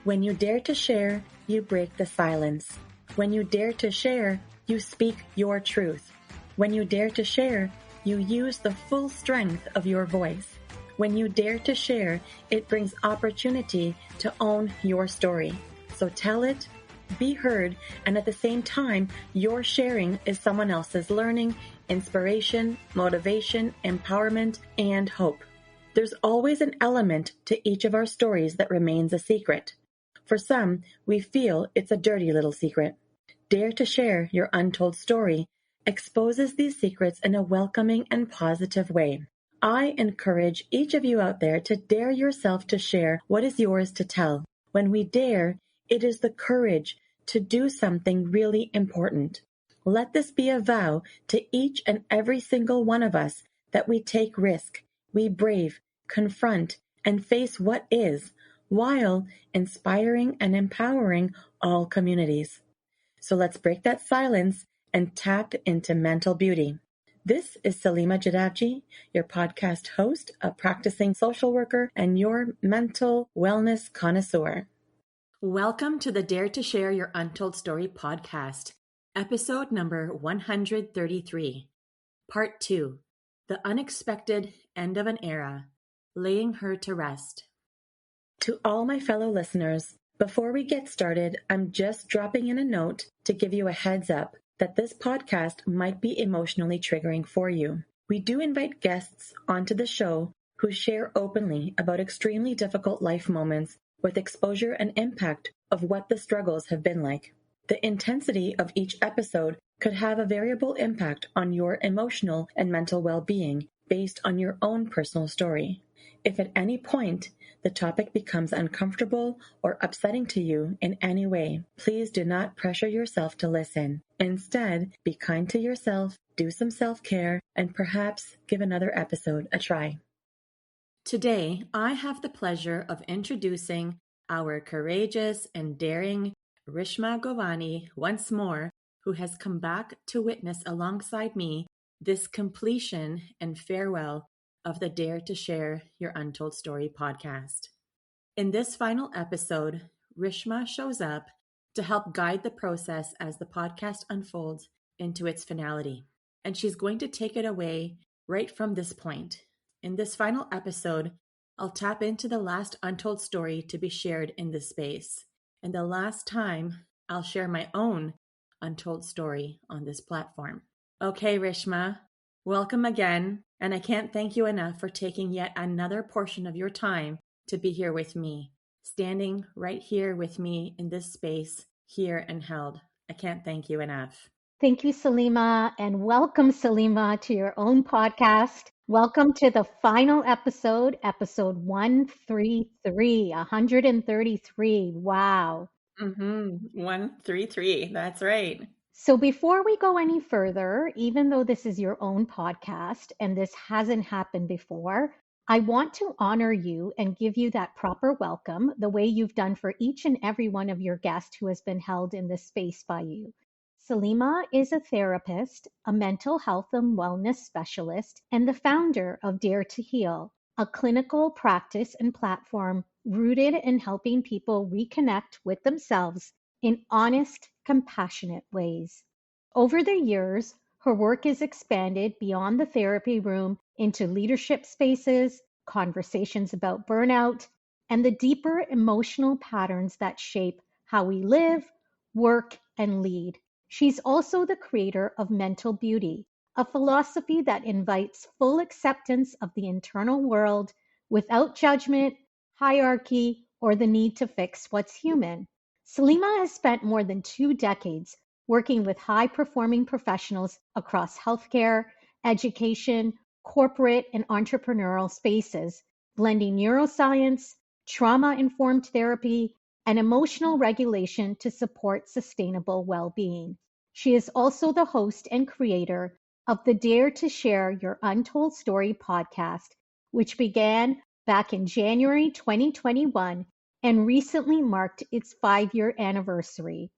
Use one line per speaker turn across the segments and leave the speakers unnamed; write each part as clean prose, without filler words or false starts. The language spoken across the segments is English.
When you dare to share, you break the silence. When you dare to share, you speak your truth. When you dare to share, you use the full strength of your voice. When you dare to share, it brings opportunity to own your story. So tell it, be heard, and at the same time, your sharing is someone else's learning, inspiration, motivation, empowerment, and hope. There's always an element to each of our stories that remains a secret. For some, we feel it's a dirty little secret. Dare to share your untold story exposes these secrets in a welcoming and positive way. I encourage each of you out there to dare yourself to share what is yours to tell. When we dare, it is the courage to do something really important. Let this be a vow to each and every single one of us that we take risk, we brave, confront, and face what is, while inspiring and empowering all communities. So let's break that silence and tap into mental beauty. This is Salima Jadavji, your podcast host, a practicing social worker, and your mental wellness connoisseur. Welcome to the Dare to Share Your Untold Story podcast, episode number 133, part 2, The Unexpected End of an Era, Laying Her to Rest. To all my fellow listeners, before we get started, I'm just dropping in a note to give you a heads up that this podcast might be emotionally triggering for you. We do invite guests onto the show who share openly about extremely difficult life moments with exposure and impact of what the struggles have been like. The intensity of each episode could have a variable impact on your emotional and mental well-being based on your own personal story. If at any point the topic becomes uncomfortable or upsetting to you in any way, please do not pressure yourself to listen. Instead, be kind to yourself, do some self-care, and perhaps give another episode a try. Today, I have the pleasure of introducing our courageous and daring Rishma Govani once more, who has come back to witness alongside me this completion and farewell of the Dare to Share Your Untold Story podcast. In this final episode, Rishma shows up to help guide the process as the podcast unfolds into its finality. And she's going to take it away right from this point. In this final episode, I'll tap into the last untold story to be shared in this space, and the last time I'll share my own untold story on this platform. Okay, Rishma, welcome again, and I can't thank you enough for taking yet another portion of your time to be here with me, standing right here with me in this space, here and held. I can't thank you enough.
Thank you, Salima, and welcome, Salima, to your own podcast. Welcome to the final episode 133, 133. Wow.
133, that's right.
So before we go any further, even though this is your own podcast and this hasn't happened before, I want to honor you and give you that proper welcome, the way you've done for each and every one of your guests who has been held in this space by you. Salima is a therapist, a mental health and wellness specialist, and the founder of Dare to Heal, a clinical practice and platform rooted in helping people reconnect with themselves in honest, compassionate ways. Over the years, her work has expanded beyond the therapy room into leadership spaces, conversations about burnout, and the deeper emotional patterns that shape how we live, work, and lead. She's also the creator of Mental Beauty, a philosophy that invites full acceptance of the internal world without judgment, hierarchy, or the need to fix what's human. Salima has spent more than 2 decades working with high-performing professionals across healthcare, education, corporate, and entrepreneurial spaces, blending neuroscience, trauma-informed therapy, and emotional regulation to support sustainable well-being. She is also the host and creator of the Dare to Share Your Untold Story podcast, which began back in January 2021 and recently marked its 5-year anniversary.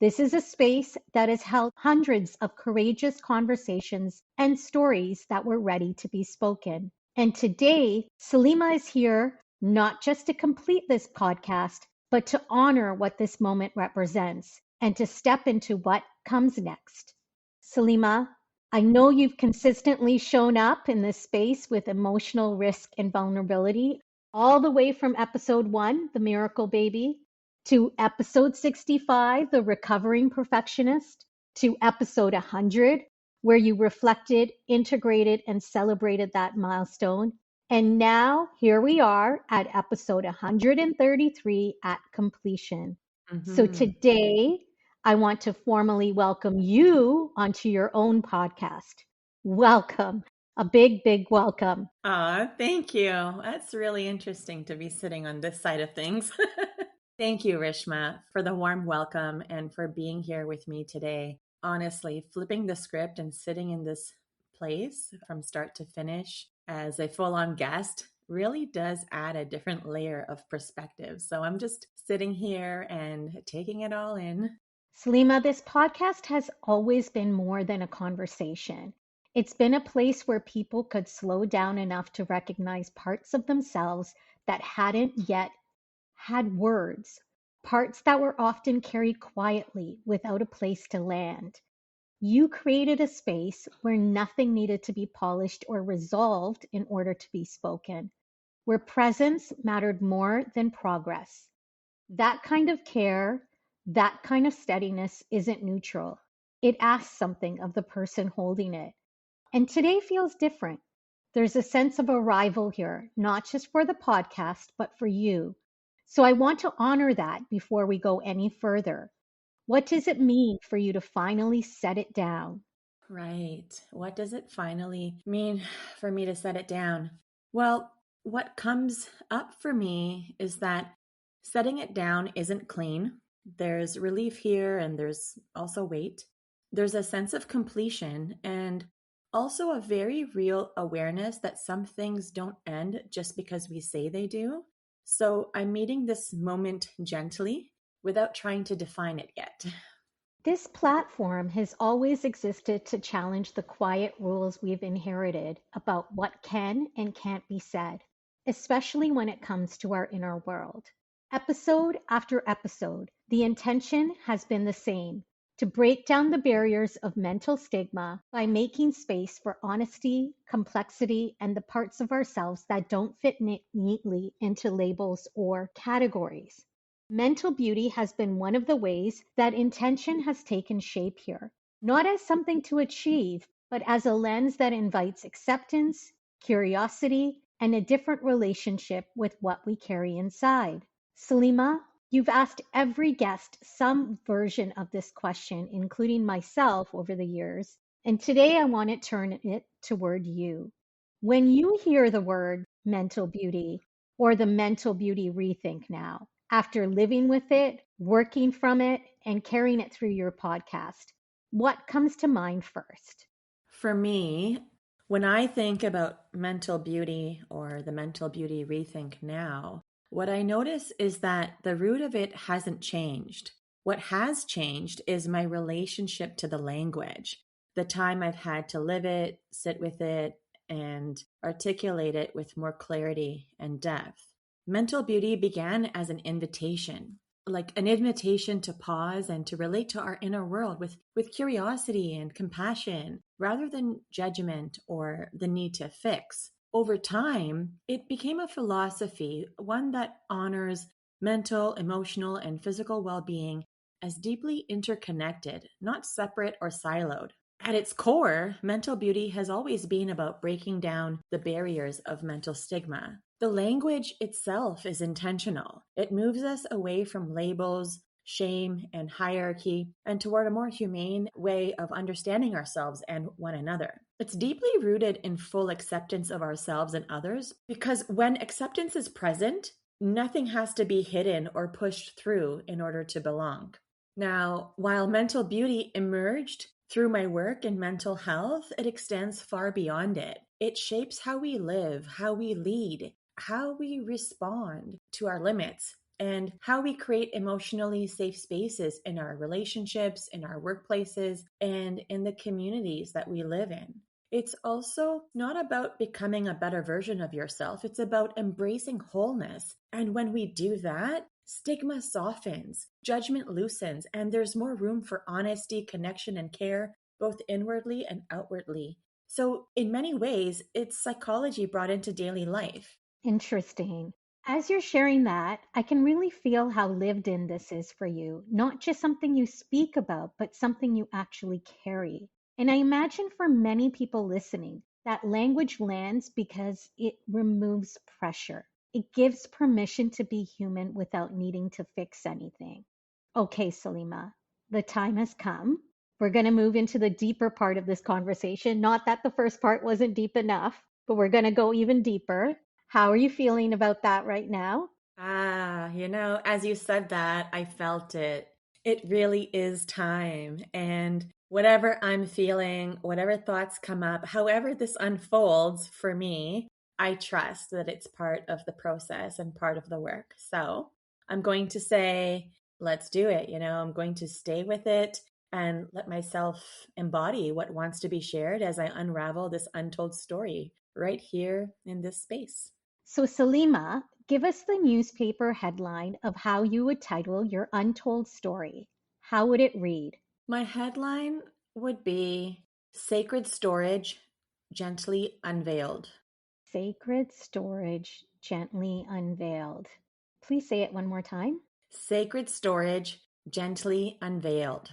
This is a space that has held hundreds of courageous conversations and stories that were ready to be spoken. And today, Salima is here not just to complete this podcast, but to honor what this moment represents and to step into what comes next. Salima, I know you've consistently shown up in this space with emotional risk and vulnerability, all the way from episode 1, The Miracle Baby, to episode 65, The Recovering Perfectionist, to episode 100, where you reflected, integrated, and celebrated that milestone. And now here we are at episode 133 at completion. So
Mm-hmm.
today, I want to formally welcome you onto your own podcast. Welcome. A big, big welcome.
Thank you. That's really interesting to be sitting on this side of things. Thank you, Rishma, for the warm welcome and for being here with me today. Honestly, flipping the script and sitting in this place from start to finish as a full on guest really does add a different layer of perspective. So I'm just sitting here and taking it all in.
Salima, this podcast has always been more than a conversation. It's been a place where people could slow down enough to recognize parts of themselves that hadn't yet had words, parts that were often carried quietly without a place to land. You created a space where nothing needed to be polished or resolved in order to be spoken, where presence mattered more than progress. That kind of care, that kind of steadiness isn't neutral. It asks something of the person holding it. And today feels different. There's a sense of arrival here, not just for the podcast, but for you. So I want to honor that before we go any further. What does it mean for you to finally set it down?
Right. What does it finally mean for me to set it down? Well, what comes up for me is that setting it down isn't clean. There's relief here and there's also weight. There's a sense of completion and also a very real awareness that some things don't end just because we say they do. So I'm meeting this moment gently without trying to define it yet.
This platform has always existed to challenge the quiet rules we've inherited about what can and can't be said, especially when it comes to our inner world. Episode after episode, the intention has been the same: to break down the barriers of mental stigma by making space for honesty, complexity, and the parts of ourselves that don't fit neatly into labels or categories. Mental beauty has been one of the ways that intention has taken shape here, not as something to achieve, but as a lens that invites acceptance, curiosity, and a different relationship with what we carry inside. Salima, you've asked every guest some version of this question, including myself over the years, and today I want to turn it toward you. When you hear the word mental beauty or the mental beauty rethink now, after living with it, working from it, and carrying it through your podcast, what comes to mind first?
For me, when I think about mental beauty or the mental beauty rethink now, what I notice is that the root of it hasn't changed. What has changed is my relationship to the language, the time I've had to live it, sit with it, and articulate it with more clarity and depth. Mental beauty began as an invitation, like an invitation to pause and to relate to our inner world with curiosity and compassion rather than judgment or the need to fix. Over time, it became a philosophy, one that honors mental, emotional, and physical well-being as deeply interconnected, not separate or siloed. At its core, mental beauty has always been about breaking down the barriers of mental stigma. The language itself is intentional. It moves us away from labels, shame, and hierarchy, and toward a more humane way of understanding ourselves and one another. It's deeply rooted in full acceptance of ourselves and others because when acceptance is present, nothing has to be hidden or pushed through in order to belong. Now, while mental beauty emerged through my work in mental health, it extends far beyond it. It shapes how we live, how we lead, how we respond to our limits, and how we create emotionally safe spaces in our relationships, in our workplaces, and in the communities that we live in. It's also not about becoming a better version of yourself. It's about embracing wholeness. And when we do that, stigma softens, judgment loosens, and there's more room for honesty, connection, and care, both inwardly and outwardly. So, in many ways, it's psychology brought into daily life.
Interesting. As you're sharing that, I can really feel how lived in this is for you. Not just something you speak about, but something you actually carry. And I imagine for many people listening, that language lands because it removes pressure. It gives permission to be human without needing to fix anything. Okay, Salima, the time has come. We're going to move into the deeper part of this conversation. Not that the first part wasn't deep enough, but we're going to go even deeper. How are you feeling about that right now?
As you said that, I felt it. It really is time. And whatever I'm feeling, whatever thoughts come up, however this unfolds for me, I trust that it's part of the process and part of the work. So I'm going to say, let's do it. I'm going to stay with it and let myself embody what wants to be shared as I unravel this untold story right here in this space.
So, Salima, give us the newspaper headline of how you would title your untold story. How would it read?
My headline would be Sacred Storage Gently Unveiled.
Sacred Storage Gently Unveiled. Please say it one more time.
Sacred Storage Gently Unveiled.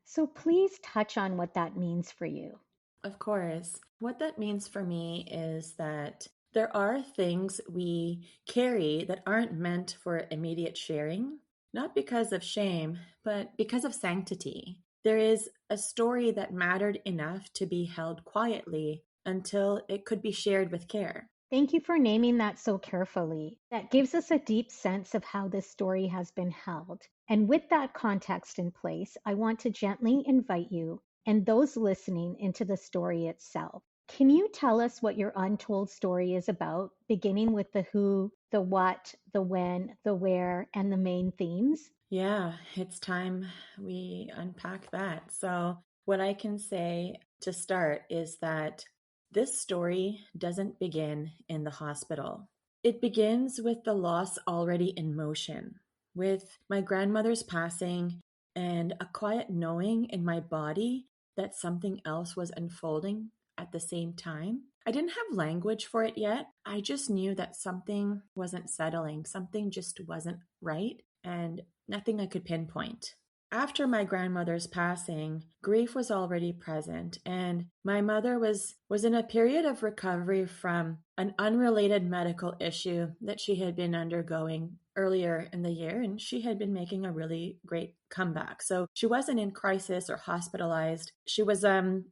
So, please touch on what that means for you.
Of course. What that means for me is that there are things we carry that aren't meant for immediate sharing, not because of shame, but because of sanctity. There is a story that mattered enough to be held quietly until it could be shared with care.
Thank you for naming that so carefully. That gives us a deep sense of how this story has been held. And with that context in place, I want to gently invite you and those listening into the story itself. Can you tell us what your untold story is about, beginning with the who, the what, the when, the where, and the main themes?
Yeah, it's time we unpack that. So, what I can say to start is that this story doesn't begin in the hospital. It begins with the loss already in motion, with my grandmother's passing and a quiet knowing in my body that something else was unfolding at the same time. I didn't have language for it yet. I just knew that something wasn't settling, something just wasn't right, and nothing I could pinpoint. After my grandmother's passing, grief was already present, and my mother was in a period of recovery from an unrelated medical issue that she had been undergoing earlier in the year, and she had been making a really great comeback. So she wasn't in crisis or hospitalized. She was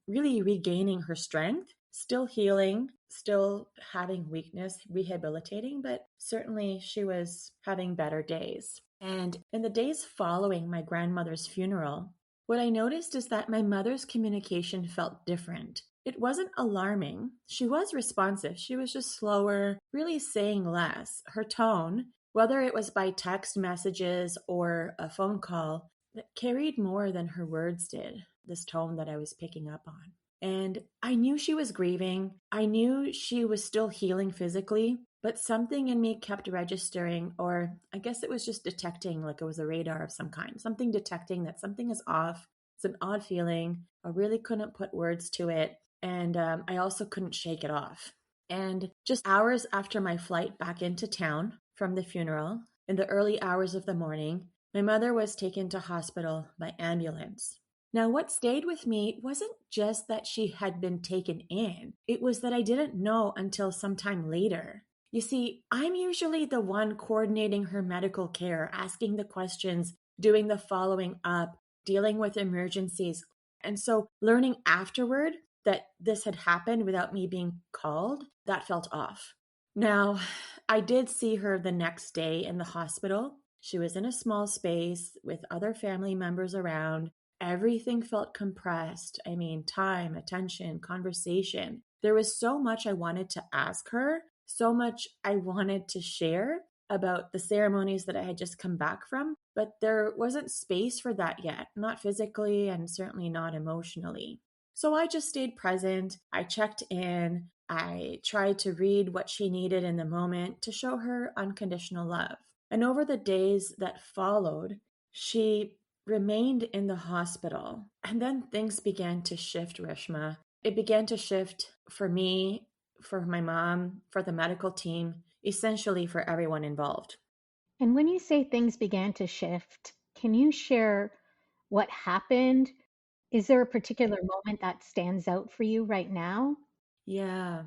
really regaining her strength, still healing, still having weakness, rehabilitating, but certainly she was having better days. And in the days following my grandmother's funeral, what I noticed is that my mother's communication felt different. It wasn't alarming. She was responsive. She was just slower, really saying less. Her tone, whether it was by text messages or a phone call, that carried more than her words did, this tone that I was picking up on. And I knew she was grieving. I knew she was still healing physically, but something in me kept registering, or I guess it was just detecting, like it was a radar of some kind, something detecting that something is off. It's an odd feeling. I really couldn't put words to it. And I also couldn't shake it off. And just hours after my flight back into town from the funeral, in the early hours of the morning, my mother was taken to hospital by ambulance. Now, what stayed with me wasn't just that she had been taken in. It was that I didn't know until sometime later. You see, I'm usually the one coordinating her medical care, asking the questions, doing the following up, dealing with emergencies. And so learning afterward that this had happened without me being called, that felt off. Now, I did see her the next day in the hospital. She was in a small space with other family members around. Everything felt compressed. I mean, time, attention, conversation. There was so much I wanted to ask her, so much I wanted to share about the ceremonies that I had just come back from, but there wasn't space for that yet, not physically and certainly not emotionally. So I just stayed present. I checked in. I tried to read what she needed in the moment to show her unconditional love. And over the days that followed, she remained in the hospital. And then things began to shift, Rishma. It began to shift for me, for my mom, for the medical team, essentially for everyone involved.
And when you say things began to shift, can you share what happened? Is there a particular moment that stands out for you right now?
Yeah.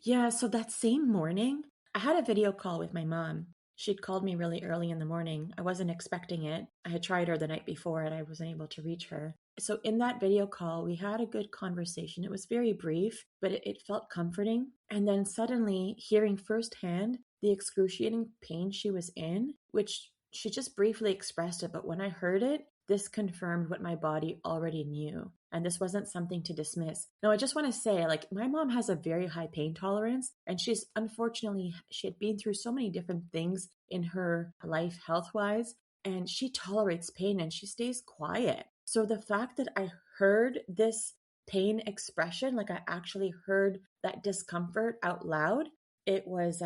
Yeah. So that same morning, I had a video call with my mom. She'd called me really early in the morning. I wasn't expecting it. I had tried her the night before and I wasn't able to reach her. So in that video call, we had a good conversation. It was very brief, but it felt comforting. And then suddenly, hearing firsthand the excruciating pain she was in, which she just briefly expressed it, but when I heard it, this confirmed what my body already knew. And this wasn't something to dismiss. Now, I just want to say, like, my mom has a very high pain tolerance, and she had been through so many different things in her life, health wise, and she tolerates pain and she stays quiet. So the fact that I heard this pain expression, like I actually heard that discomfort out loud, it was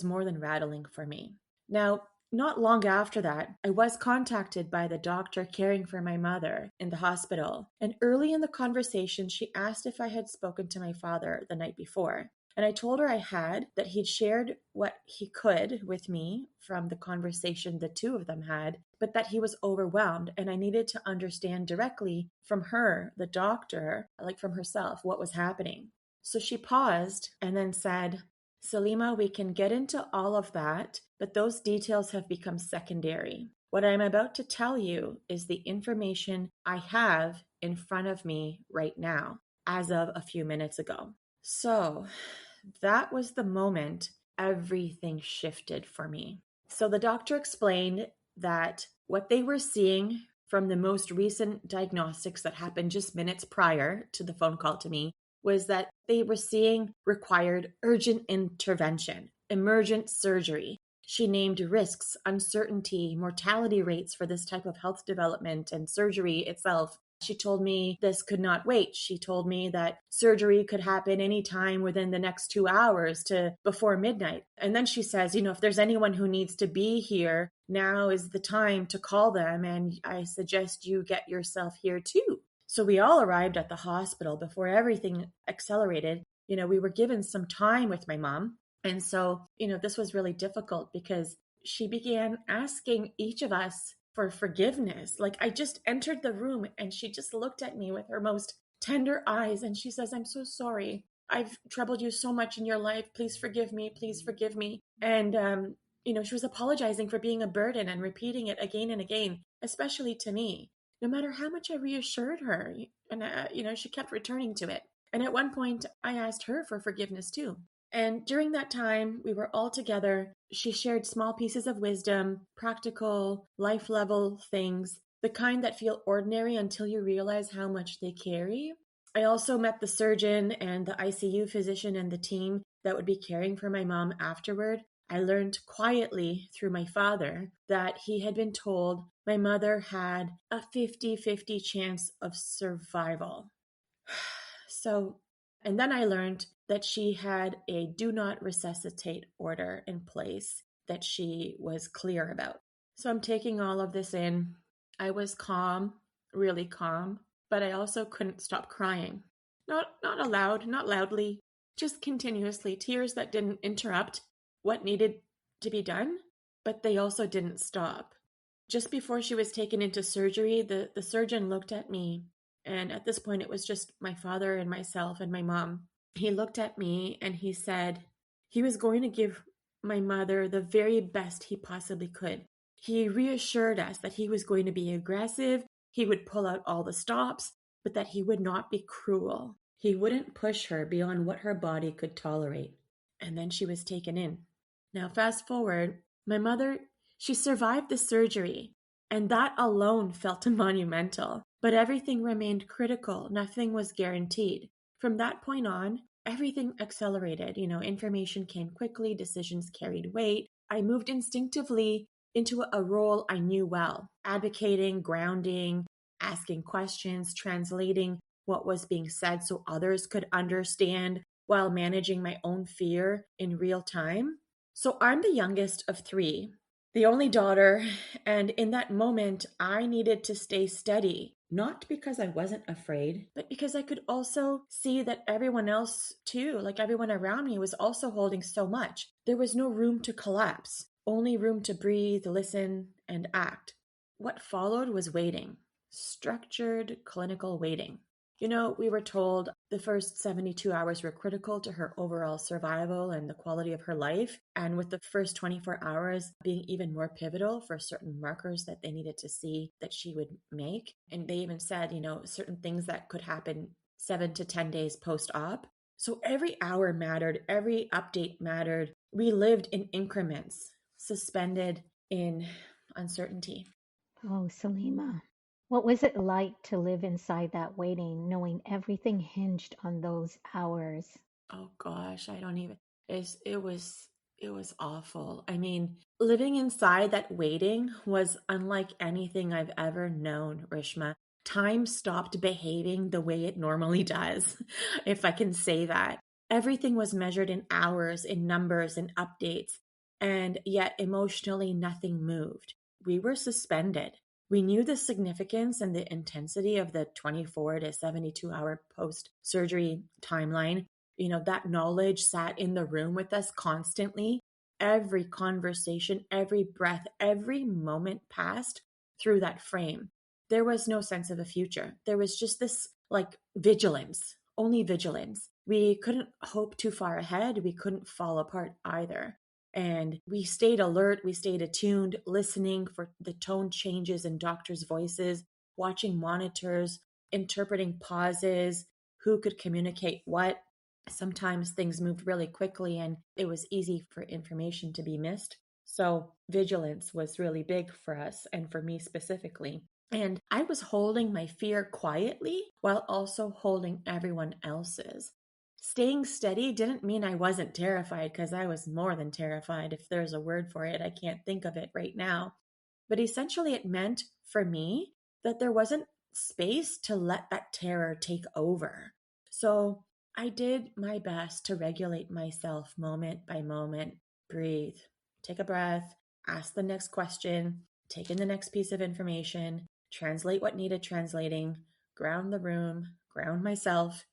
more than rattling for me. Now, not long after that, I was contacted by the doctor caring for my mother in the hospital. And early in the conversation, she asked if I had spoken to my father the night before. And I told her I had, that he'd shared what he could with me from the conversation the two of them had, but that he was overwhelmed and I needed to understand directly from her, the doctor, like from herself, what was happening. So she paused and then said, Salima, we can get into all of that, but those details have become secondary. What I'm about to tell you is the information I have in front of me right now, as of a few minutes ago. So that was the moment everything shifted for me. So the doctor explained that what they were seeing from the most recent diagnostics that happened just minutes prior to the phone call to me was that they were seeing required urgent intervention, emergent surgery. She named risks, uncertainty, mortality rates for this type of health development and surgery itself. She told me this could not wait. She told me that surgery could happen anytime within the next 2 hours to before midnight. And then she says, if there's anyone who needs to be here, now is the time to call them. And I suggest you get yourself here too. So we all arrived at the hospital before everything accelerated. We were given some time with my mom. And so, this was really difficult because she began asking each of us for forgiveness. Like I just entered the room and she just looked at me with her most tender eyes and she says, I'm so sorry. I've troubled you so much in your life. Please forgive me. Please forgive me. And, she was apologizing for being a burden and repeating it again and again, especially to me. No matter how much I reassured her, and she kept returning to it. And at one point, I asked her for forgiveness too. And during that time, we were all together. She shared small pieces of wisdom, practical, life level things, the kind that feel ordinary until you realize how much they carry. I also met the surgeon and the ICU physician and the team that would be caring for my mom afterward. I learned quietly through my father that he had been told my mother had a 50-50 chance of survival. And then I learned that she had a do not resuscitate order in place that she was clear about. So I'm taking all of this in. I was calm, really calm, but I also couldn't stop crying. Not aloud, not loudly, just continuously, tears that didn't interrupt what needed to be done, but they also didn't stop. Just before she was taken into surgery, the surgeon looked at me, and at this point it was just my father and myself and my mom. He looked at me and he said he was going to give my mother the very best he possibly could. He reassured us that he was going to be aggressive, he would pull out all the stops, but that he would not be cruel. He wouldn't push her beyond what her body could tolerate. And then she was taken in. Now, fast forward, my mother, she survived the surgery, and that alone felt monumental. But everything remained critical. Nothing was guaranteed. From that point on, everything accelerated. Information came quickly, decisions carried weight. I moved instinctively into a role I knew well, advocating, grounding, asking questions, translating what was being said so others could understand while managing my own fear in real time. So I'm the youngest of three. the only daughter. And in that moment, I needed to stay steady, not because I wasn't afraid, but because I could also see that everyone else, too, like everyone around me, was also holding so much. There was no room to collapse, only room to breathe, listen, and act. What followed was waiting, structured clinical waiting. We were told the first 72 hours were critical to her overall survival and the quality of her life. And with the first 24 hours being even more pivotal for certain markers that they needed to see that she would make. And they even said, certain things that could happen 7 to 10 days post op. So every hour mattered, every update mattered. We lived in increments, suspended in uncertainty.
Oh, Salima, what was it like to live inside that waiting, knowing everything hinged on those hours?
Oh gosh, I don't even it was awful. I mean, living inside that waiting was unlike anything I've ever known, Rishma. Time stopped behaving the way it normally does, if I can say that. Everything was measured in hours, in numbers, in updates, and yet emotionally nothing moved. We were suspended. We knew the significance and the intensity of the 24 to 72-hour post surgery timeline. That knowledge sat in the room with us constantly. Every conversation, every breath, every moment passed through that frame. There was no sense of a future. There was just this like vigilance, only vigilance. We couldn't hope too far ahead. We couldn't fall apart either. And we stayed alert, we stayed attuned, listening for the tone changes in doctors' voices, watching monitors, interpreting pauses, who could communicate what. Sometimes things moved really quickly and it was easy for information to be missed. So vigilance was really big for us and for me specifically. And I was holding my fear quietly while also holding everyone else's. Staying steady didn't mean I wasn't terrified, because I was more than terrified. If there's a word for it, I can't think of it right now. But essentially, it meant for me that there wasn't space to let that terror take over. So I did my best to regulate myself moment by moment. Breathe, take a breath, ask the next question, take in the next piece of information, translate what needed translating, ground the room, ground myself.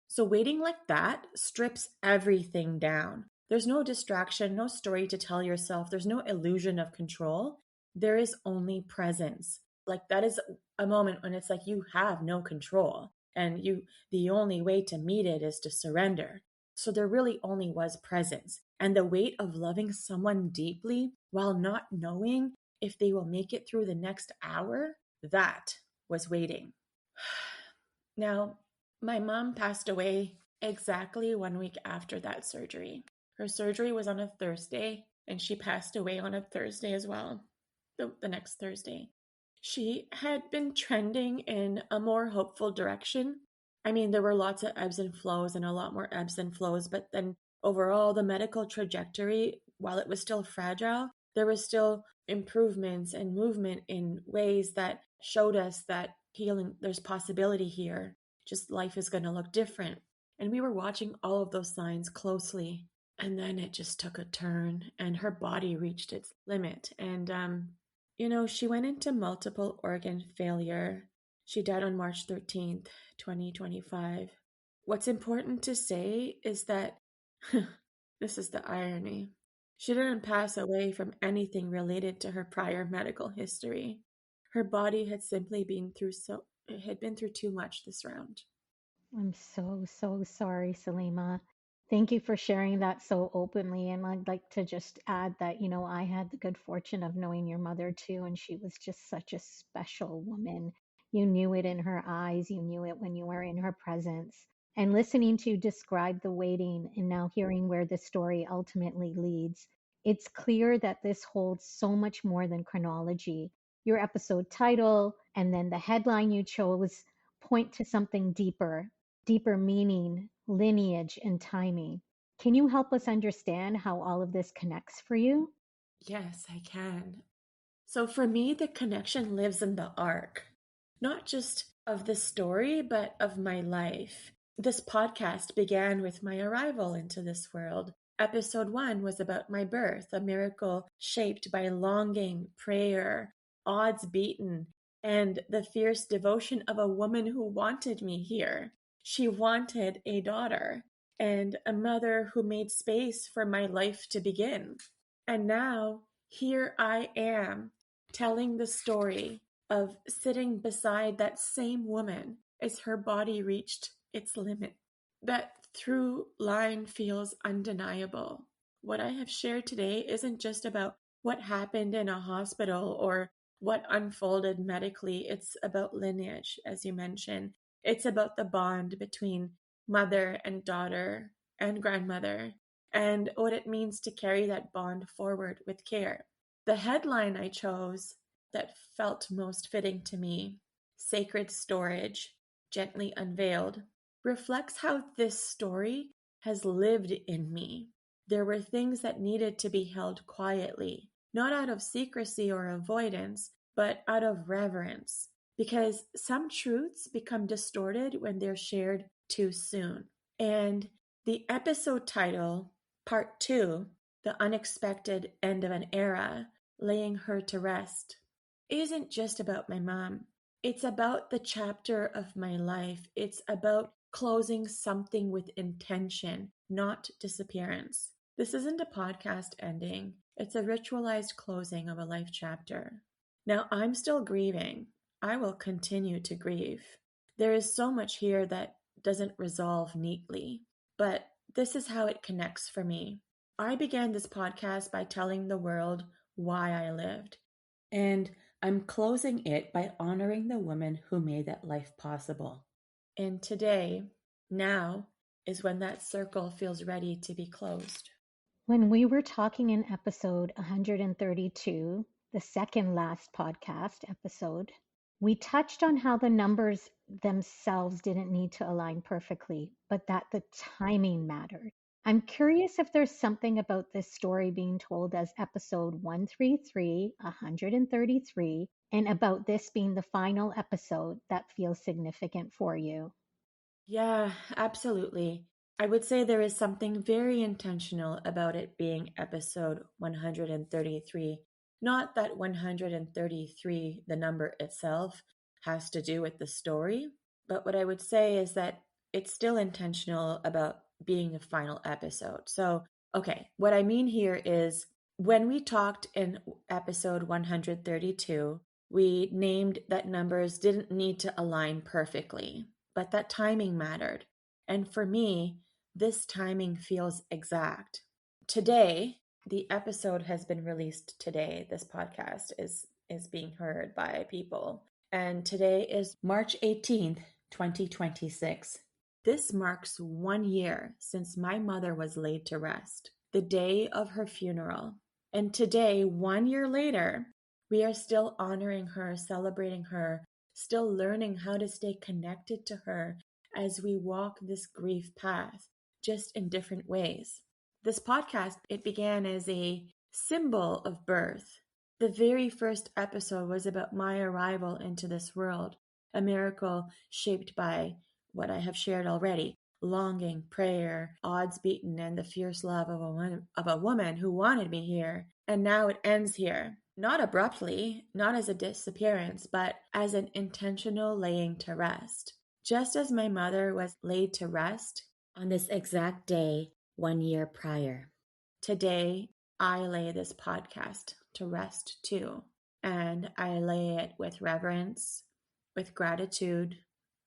So waiting like that strips everything down. There's no distraction, no story to tell yourself. There's no illusion of control. There is only presence. Like that is a moment when it's like you have no control, and the only way to meet it is to surrender. So there really only was presence, and the weight of loving someone deeply while not knowing if they will make it through the next hour, that was waiting. Now, my mom passed away exactly 1 week after that surgery. Her surgery was on a Thursday, and she passed away on a Thursday as well, the next Thursday. She had been trending in a more hopeful direction. I mean, there were lots of ebbs and flows and a lot more ebbs and flows, but then overall, the medical trajectory, while it was still fragile, there was still improvements and movement in ways that showed us that healing, there's possibility here. Just life is going to look different. And we were watching all of those signs closely. And then it just took a turn and her body reached its limit. And, she went into multiple organ failure. She died on March 13th, 2025. What's important to say is that this is the irony. She didn't pass away from anything related to her prior medical history. Her body had simply been through too much this round.
I'm so, so sorry, Salima. Thank you for sharing that so openly. And I'd like to just add that, I had the good fortune of knowing your mother too, and she was just such a special woman. You knew it in her eyes, you knew it when you were in her presence. And listening to you describe the waiting and now hearing where the story ultimately leads, it's clear that this holds so much more than chronology. Your episode title and then the headline you chose point to something deeper meaning, lineage, and timing. Can you help us understand how all of this connects for you?
Yes, I can. So for me, the connection lives in the arc, not just of the story, but of my life. This podcast began with my arrival into this world. Episode 1 was about my birth, a miracle shaped by longing, prayer, odds beaten, and the fierce devotion of a woman who wanted me here. She wanted a daughter and a mother who made space for my life to begin. And now, here I am, telling the story of sitting beside that same woman as her body reached its limit. That through line feels undeniable. What I have shared today isn't just about what happened in a hospital or what unfolded medically. It's about lineage, as you mentioned. It's about the bond between mother and daughter and grandmother, and what it means to carry that bond forward with care. The headline I chose that felt most fitting to me, Sacred Storage, Gently Unveiled, reflects how this story has lived in me. There were things that needed to be held quietly, not out of secrecy or avoidance, but out of reverence, because some truths become distorted when they're shared too soon. And the episode title, Part 2, The Unexpected End of an Era, Laying Her to Rest, isn't just about my mom. It's about the chapter of my life. It's about closing something with intention, not disappearance. This isn't a podcast ending. It's a ritualized closing of a life chapter. Now, I'm still grieving. I will continue to grieve. There is so much here that doesn't resolve neatly, but this is how it connects for me. I began this podcast by telling the world why I lived, and I'm closing it by honoring the woman who made that life possible. And today, now, is when that circle feels ready to be closed.
When we were talking in episode 132, the second last podcast episode, we touched on how the numbers themselves didn't need to align perfectly, but that the timing mattered. I'm curious if there's something about this story being told as episode 133, 133, and about this being the final episode that feels significant for you.
Yeah, absolutely. I would say there is something very intentional about it being episode 133. Not that 133, the number itself, has to do with the story, but what I would say is that it's still intentional about being a final episode. So, okay, what I mean here is when we talked in episode 132, we named that numbers didn't need to align perfectly, but that timing mattered. And for me, this timing feels exact. Today, the episode has been released today. This podcast is being heard by people. And today is March 18th, 2026. This marks 1 year since my mother was laid to rest, the day of her funeral. And today, 1 year later, we are still honoring her, celebrating her, still learning how to stay connected to her as we walk this grief path, just in different ways. This podcast, it began as a symbol of birth. The very first episode was about my arrival into this world, a miracle shaped by what I have shared already: longing, prayer, odds beaten, and the fierce love of a woman who wanted me here. And now it ends here. Not abruptly, not as a disappearance, but as an intentional laying to rest. Just as my mother was laid to rest on this exact day 1 year prior. Today, I lay this podcast to rest too. And I lay it with reverence, with gratitude,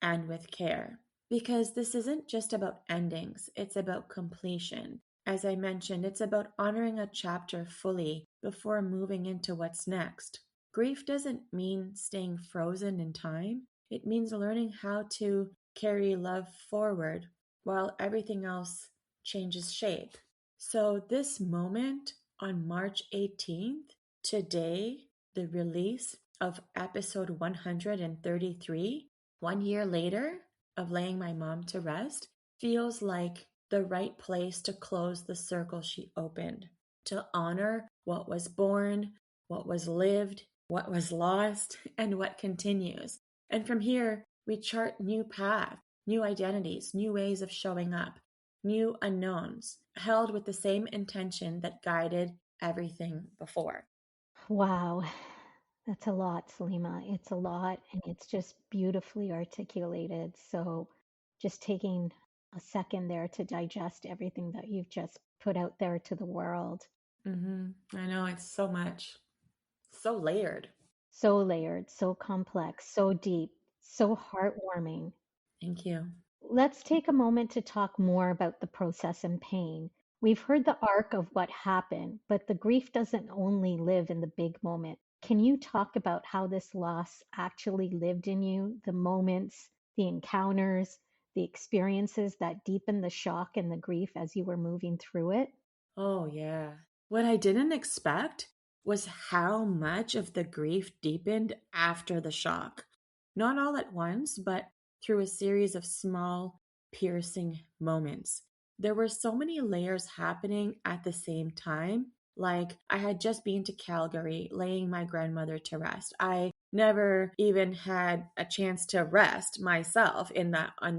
and with care. Because this isn't just about endings, it's about completion. As I mentioned, it's about honoring a chapter fully before moving into what's next. Grief doesn't mean staying frozen in time. It means learning how to carry love forward while everything else changes shape. So this moment on March 18th, today, the release of episode 133, 1 year later of laying my mom to rest, feels like the right place to close the circle she opened, to honor what was born, what was lived, what was lost, and what continues. And from here, we chart new paths, new identities, new ways of showing up. new unknowns, held with the same intention that guided everything before.
Wow. That's a lot, Salima. It's a lot, and it's just beautifully articulated. So, just taking a second there to digest everything that you've just put out there to the world.
I know, it's so much, so layered.
So layered, so complex, so deep, so heartwarming.
Thank you.
Let's take a moment to talk more about the process and pain. We've heard the arc of what happened, but the grief doesn't only live in the big moment. Can you talk about how this loss actually lived in you, the moments, the encounters, the experiences that deepened the shock and the grief as you were moving through it?
Oh, yeah. What I didn't expect was how much of the grief deepened after the shock. Not all at once, but through a series of small, piercing moments. There were so many layers happening at the same time. Like, I had just been to Calgary laying my grandmother to rest. I never even had a chance to rest myself in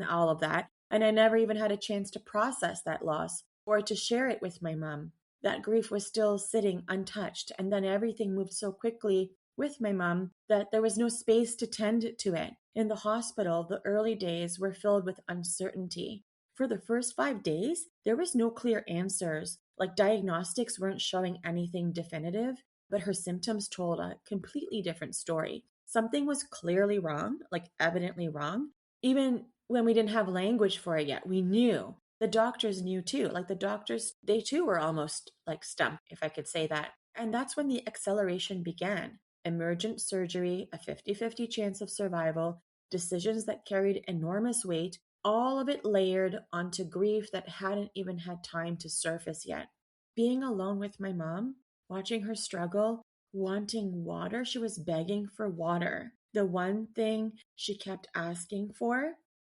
all of that. And I never even had a chance to process that loss or to share it with my mom. That grief was still sitting untouched, and then everything moved so quickly with my mom that there was no space to tend to it. In the hospital, the early days were filled with uncertainty. For the first 5 days, there was no clear answers. Like diagnostics weren't showing anything definitive, but her symptoms told a completely different story. Something was clearly wrong, like evidently wrong. Even when we didn't have language for it yet, we knew. The doctors knew too. Like the doctors, they too were almost like stumped, if I could say that. And that's when the acceleration began. Emergent surgery, a 50-50 chance of survival, decisions that carried enormous weight, all of it layered onto grief that hadn't even had time to surface yet. Being alone with my mom, watching her struggle, wanting water, she was begging for water. The one thing she kept asking for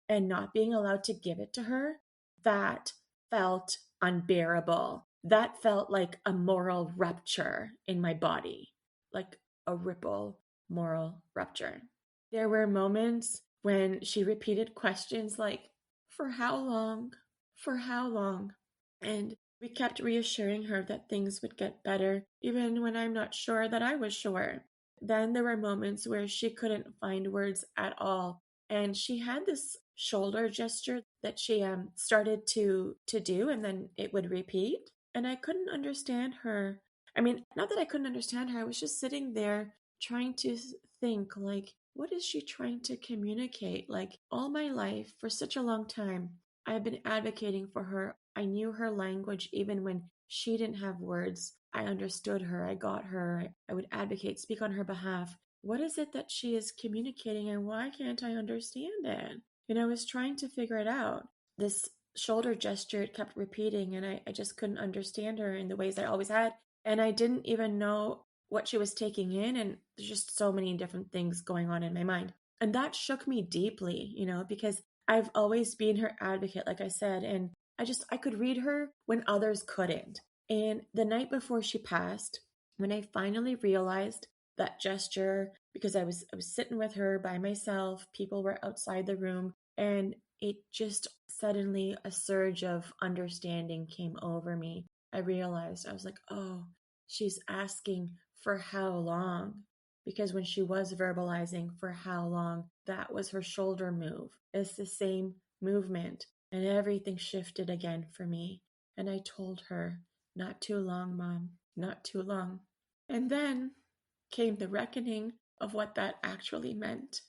and not being allowed to give it to her, that felt unbearable. That felt like a moral rupture in my body, like a ripple moral rupture. There were moments when she repeated questions like, "For how long? For how long?" And we kept reassuring her that things would get better, even when I'm not sure that I was sure. Then there were moments where she couldn't find words at all. And she had this shoulder gesture that she started to do, and then it would repeat. And I couldn't understand her. I mean, not that I couldn't understand her, I was just sitting there trying to think, like, what is she trying to communicate? Like, all my life, for such a long time, I've been advocating for her. I knew her language even when she didn't have words. I understood her. I got her. I would advocate, speak on her behalf. What is it that she is communicating and why can't I understand it? And I was trying to figure it out. This shoulder gesture, it kept repeating, and I just couldn't understand her in the ways I always had. And I didn't even know what she was taking in. And there's just so many different things going on in my mind. And that shook me deeply, because I've always been her advocate, like I said, and I could read her when others couldn't. And the night before she passed, when I finally realized that gesture, because I was sitting with her by myself, people were outside the room, and it just suddenly a surge of understanding came over me. I realized, I was like, oh, she's asking for how long? Because when she was verbalizing for how long, that was her shoulder move. It's the same movement. And everything shifted again for me. And I told her, not too long, Mom, not too long. And then came the reckoning of what that actually meant.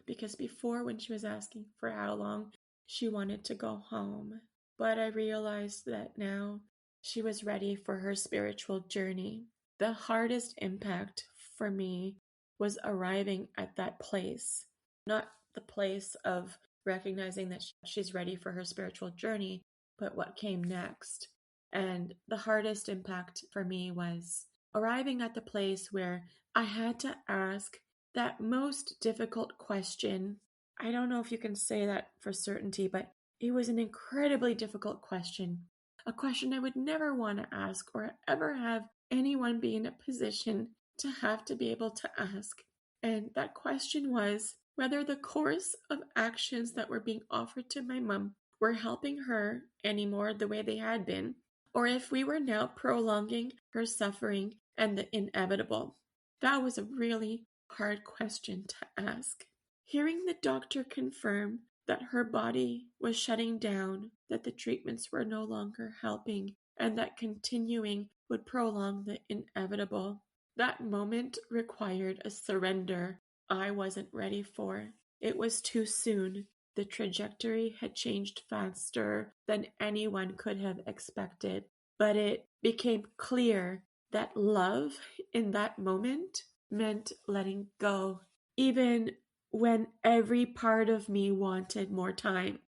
Because before, when she was asking for how long, she wanted to go home. But I realized that now she was ready for her spiritual journey. The hardest impact for me was arriving at that place, not the place of recognizing that she's ready for her spiritual journey, but what came next. And the hardest impact for me was arriving at the place where I had to ask that most difficult question. I don't know if you can say that for certainty, but it was an incredibly difficult question. A question I would never want to ask or ever have anyone be in a position to have to be able to ask. And that question was whether the course of actions that were being offered to my mom were helping her anymore the way they had been, or if we were now prolonging her suffering and the inevitable. That was a really hard question to ask. Hearing the doctor confirm that her body was shutting down, that the treatments were no longer helping, and that continuing would prolong the inevitable, that moment required a surrender I wasn't ready for. It was too soon. The trajectory had changed faster than anyone could have expected, but it became clear that love in that moment meant letting go, even when every part of me wanted more time.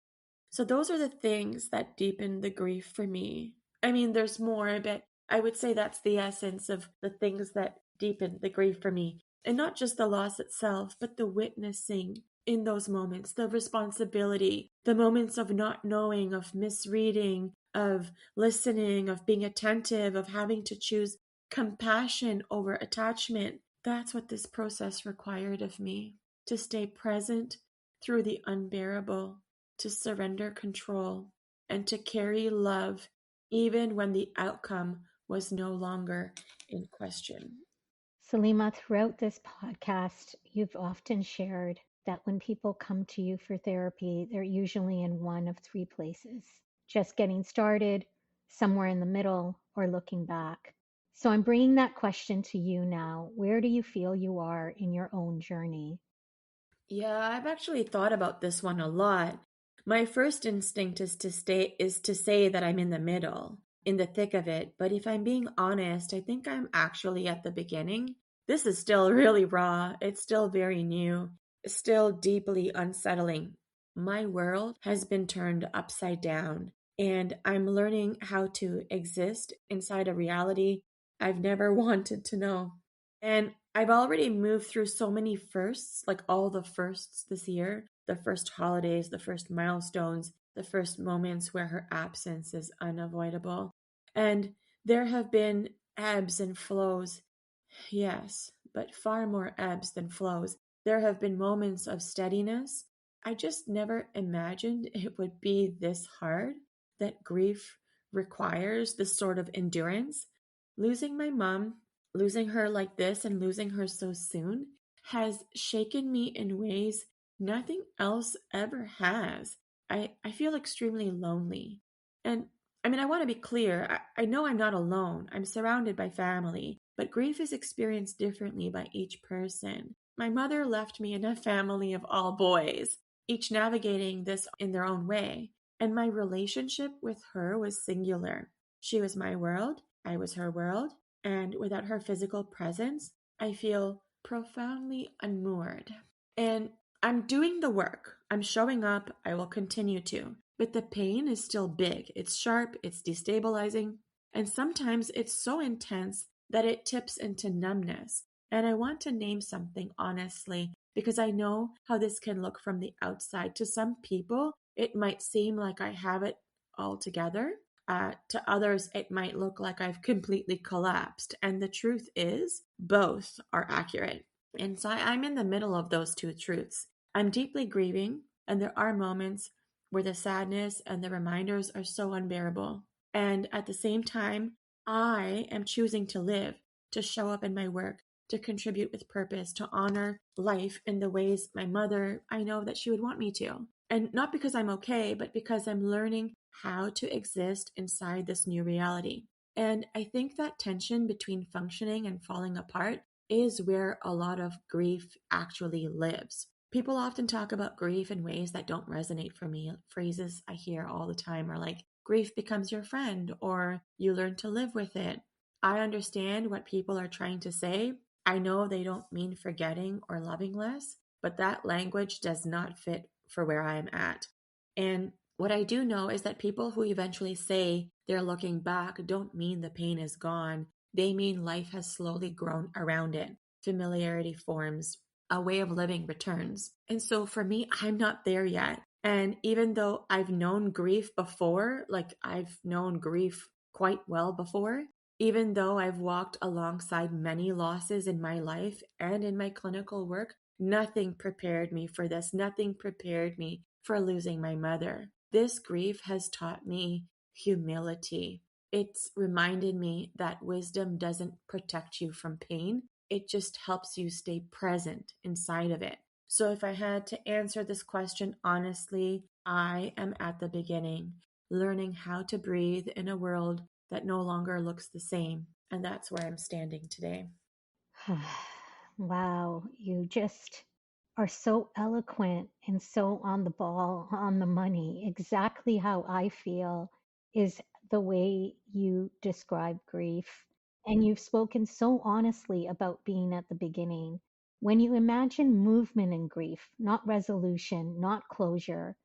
So those are the things that deepen the grief for me. I mean, there's more, but I would say that's the essence of the things that deepen the grief for me. And not just the loss itself, but the witnessing in those moments, the responsibility, the moments of not knowing, of misreading, of listening, of being attentive, of having to choose compassion over attachment. That's what this process required of me, to stay present through the unbearable, to surrender control, and to carry love even when the outcome was no longer in question.
Salima, throughout this podcast, you've often shared that when people come to you for therapy, they're usually in one of three places: just getting started, somewhere in the middle, or looking back. So I'm bringing that question to you now. Where do you feel you are in your own journey?
Yeah, I've actually thought about this one a lot. My first instinct is to say that I'm in the middle, in the thick of it, but if I'm being honest, I think I'm actually at the beginning. This is still really raw. It's still very new. It's still deeply unsettling. My world has been turned upside down, and I'm learning how to exist inside a reality I've never wanted to know. And I've already moved through so many firsts, like all the firsts this year, the first holidays, the first milestones, the first moments where her absence is unavoidable. And there have been ebbs and flows, yes, but far more ebbs than flows. There have been moments of steadiness. I just never imagined it would be this hard, that grief requires this sort of endurance. Losing my mom, losing her like this and losing her so soon, has shaken me in ways nothing else ever has. I feel extremely lonely. And I mean, I want to be clear. I know I'm not alone. I'm surrounded by family, but grief is experienced differently by each person. My mother left me in a family of all boys, each navigating this in their own way. And my relationship with her was singular. She was my world, I was her world, and without her physical presence, I feel profoundly unmoored. And I'm doing the work. I'm showing up. I will continue to. But the pain is still big. It's sharp, it's destabilizing, and sometimes it's so intense that it tips into numbness. And I want to name something honestly because I know how this can look from the outside. To some people, it might seem like I have it all together. To others, it might look like I've completely collapsed. And the truth is, both are accurate. And so I'm in the middle of those two truths. I'm deeply grieving, and there are moments where the sadness and the reminders are so unbearable. And at the same time, I am choosing to live, to show up in my work, to contribute with purpose, to honor life in the ways my mother, I know that she would want me to. And not because I'm okay, but because I'm learning how to exist inside this new reality. And I think that tension between functioning and falling apart is where a lot of grief actually lives. People often talk about grief in ways that don't resonate for me. Phrases I hear all the time are like, grief becomes your friend, or you learn to live with it. I understand what people are trying to say. I know they don't mean forgetting or loving less, but that language does not fit for where I am at. And what I do know is that people who eventually say they're looking back don't mean the pain is gone. They mean life has slowly grown around it. Familiarity forms, a way of living returns. And so for me, I'm not there yet. And even though I've known grief before, like I've known grief quite well before, even though I've walked alongside many losses in my life and in my clinical work, nothing prepared me for this. Nothing prepared me for losing my mother. This grief has taught me humility. It's reminded me that wisdom doesn't protect you from pain. It just helps you stay present inside of it. So if I had to answer this question honestly, I am at the beginning, learning how to breathe in a world that no longer looks the same. And that's where I'm standing today.
Wow, you just are so eloquent and so on the ball, on the money. Exactly how I feel is the way you describe grief. And you've spoken so honestly about being at the beginning. When you imagine movement in grief, not resolution, not closure,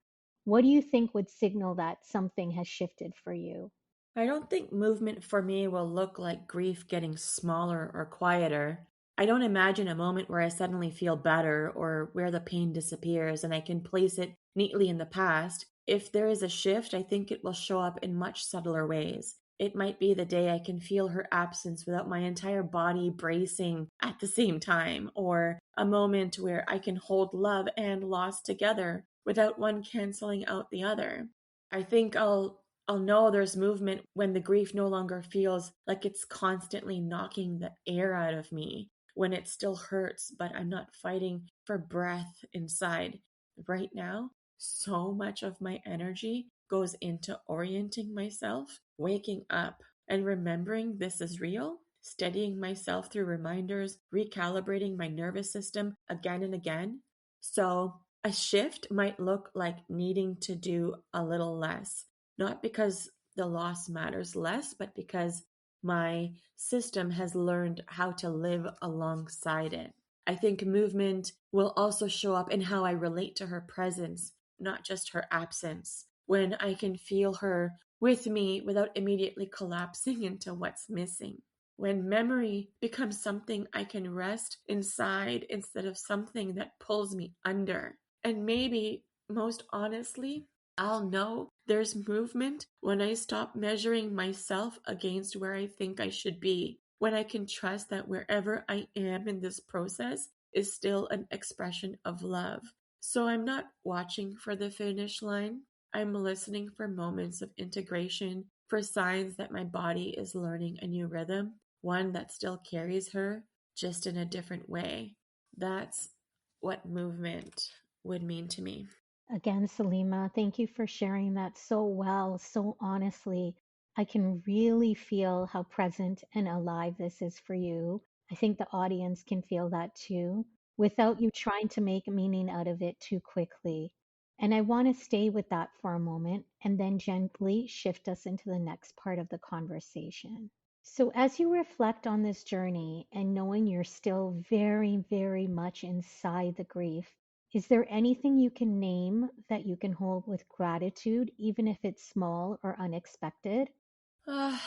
what do you think would signal that something has shifted for you?
I don't think movement for me will look like grief getting smaller or quieter. I don't imagine a moment where I suddenly feel better or where the pain disappears and I can place it neatly in the past. If there is a shift, I think it will show up in much subtler ways. It might be the day I can feel her absence without my entire body bracing at the same time, or a moment where I can hold love and loss together without one canceling out the other. I think I'll know there's movement when the grief no longer feels like it's constantly knocking the air out of me, when it still hurts, but I'm not fighting for breath inside. Right now, so much of my energy goes into orienting myself, waking up, and remembering this is real, steadying myself through reminders, recalibrating my nervous system again and again. So, a shift might look like needing to do a little less, not because the loss matters less, but because my system has learned how to live alongside it. I think movement will also show up in how I relate to her presence, not just her absence. When I can feel her with me without immediately collapsing into what's missing. When memory becomes something I can rest inside instead of something that pulls me under. And maybe, most honestly, I'll know there's movement when I stop measuring myself against where I think I should be, when I can trust that wherever I am in this process is still an expression of love. So I'm not watching for the finish line. I'm listening for moments of integration, for signs that my body is learning a new rhythm, one that still carries her, just in a different way. That's what movement would mean to me.
Again, Salima, thank you for sharing that so well, so honestly. I can really feel how present and alive this is for you. I think the audience can feel that too, without you trying to make meaning out of it too quickly. And I want to stay with that for a moment and then gently shift us into the next part of the conversation. So, as you reflect on this journey and knowing you're still very, very much inside the grief, is there anything you can name that you can hold with gratitude, even if it's small or unexpected?
Uh,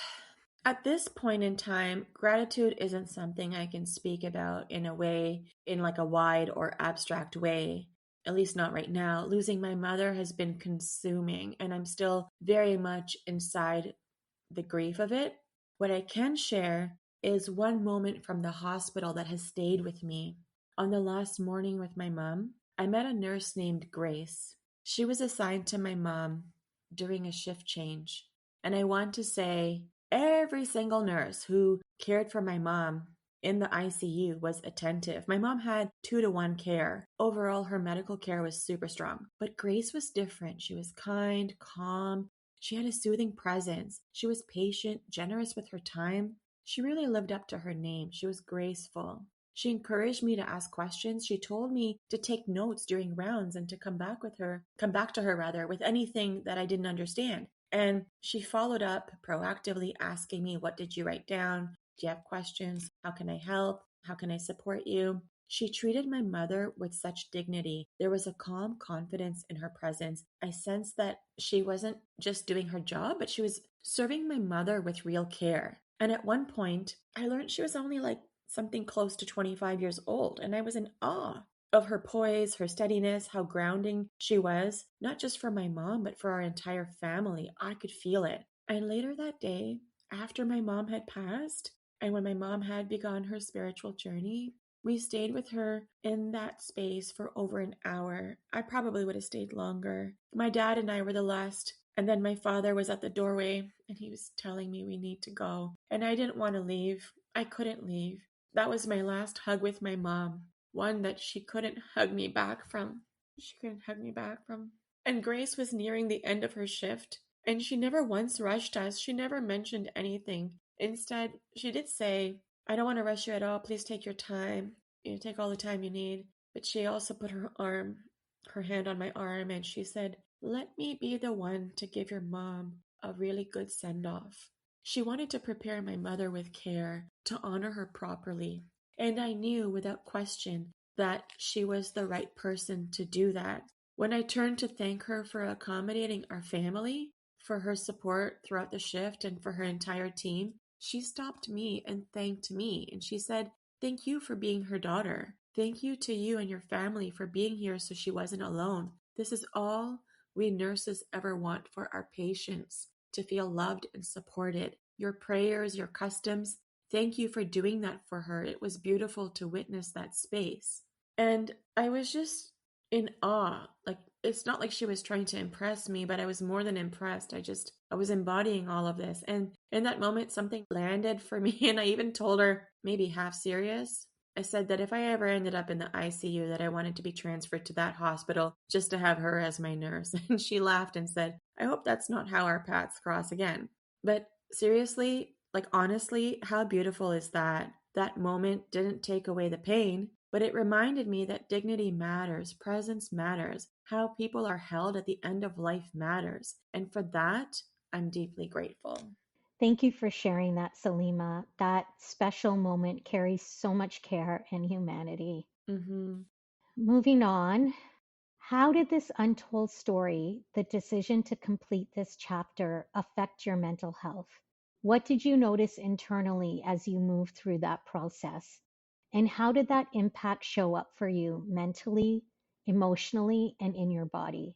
at this point in time, gratitude isn't something I can speak about in a way, in like a wide or abstract way, at least not right now. Losing my mother has been consuming, and I'm still very much inside the grief of it. What I can share is one moment from the hospital that has stayed with me. On the last morning with my mom, I met a nurse named Grace. She was assigned to my mom during a shift change. And I want to say every single nurse who cared for my mom in the ICU was attentive. My mom had 2-to-1 care. Overall, her medical care was super strong. But Grace was different. She was kind, calm. She had a soothing presence. She was patient, generous with her time. She really lived up to her name. She was graceful. She encouraged me to ask questions. She told me to take notes during rounds and to come back to her rather, with anything that I didn't understand. And she followed up proactively asking me, what did you write down? Do you have questions? How can I help? How can I support you? She treated my mother with such dignity. There was a calm confidence in her presence. I sensed that she wasn't just doing her job, but she was serving my mother with real care. And at one point, I learned she was only like something close to 25 years old, and I was in awe of her poise, her steadiness, how grounding she was, not just for my mom, but for our entire family. I could feel it. And later that day, after my mom had passed, and when my mom had begun her spiritual journey, We stayed with her in that space for over an hour. I probably would have stayed longer. My dad and I were the last. And then my father was at the doorway and he was telling me we need to go. And I didn't want to leave. I couldn't leave. That was my last hug with my mom. One that she couldn't hug me back from. She couldn't hug me back from. And Grace was nearing the end of her shift. And she never once rushed us. She never mentioned anything. Instead, she did say, I don't want to rush you at all. Please take your time. Take all the time you need. But she also put her hand on my arm, and she said, let me be the one to give your mom a really good send-off. She wanted to prepare my mother with care, to honor her properly. And I knew without question that she was the right person to do that. When I turned to thank her for accommodating our family, for her support throughout the shift, and for her entire team, she stopped me and thanked me. And she said, thank you for being her daughter. Thank you to you and your family for being here so she wasn't alone. This is all we nurses ever want for our patients, to feel loved and supported. Your prayers, your customs, thank you for doing that for her. It was beautiful to witness that space. And I was just in awe. Like, it's not like she was trying to impress me, but I was more than impressed. I was embodying all of this. And in that moment, something landed for me. And I even told her, maybe half serious, I said that if I ever ended up in the ICU, that I wanted to be transferred to that hospital just to have her as my nurse. And she laughed and said, I hope that's not how our paths cross again. But seriously, like honestly, how beautiful is that? That moment didn't take away the pain, but it reminded me that dignity matters, presence matters, how people are held at the end of life matters. And for that, I'm deeply grateful.
Thank you for sharing that, Salima. That special moment carries so much care and humanity.
Mm-hmm.
Moving on, how did this untold story, the decision to complete this chapter, affect your mental health? What did you notice internally as you moved through that process? And how did that impact show up for you mentally, emotionally, and in your body?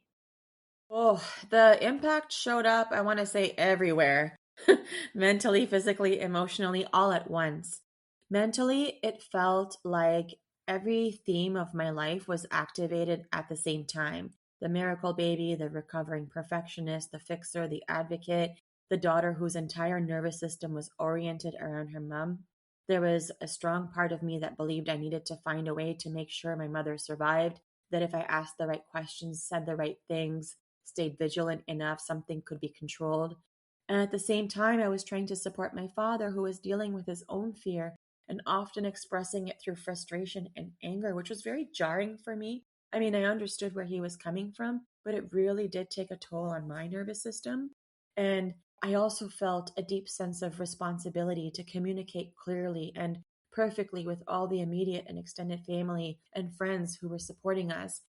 Oh, the impact showed up, I want to say everywhere. Mentally, physically, emotionally, all at once. Mentally, it felt like every theme of my life was activated at the same time. The miracle baby, the recovering perfectionist, the fixer, the advocate, the daughter whose entire nervous system was oriented around her mom. There was a strong part of me that believed I needed to find a way to make sure my mother survived, that if I asked the right questions, said the right things, stayed vigilant enough, something could be controlled. And at the same time, I was trying to support my father, who was dealing with his own fear and often expressing it through frustration and anger, which was very jarring for me. I mean, I understood where he was coming from, but it really did take a toll on my nervous system. And I also felt a deep sense of responsibility to communicate clearly and perfectly with all the immediate and extended family and friends who were supporting us.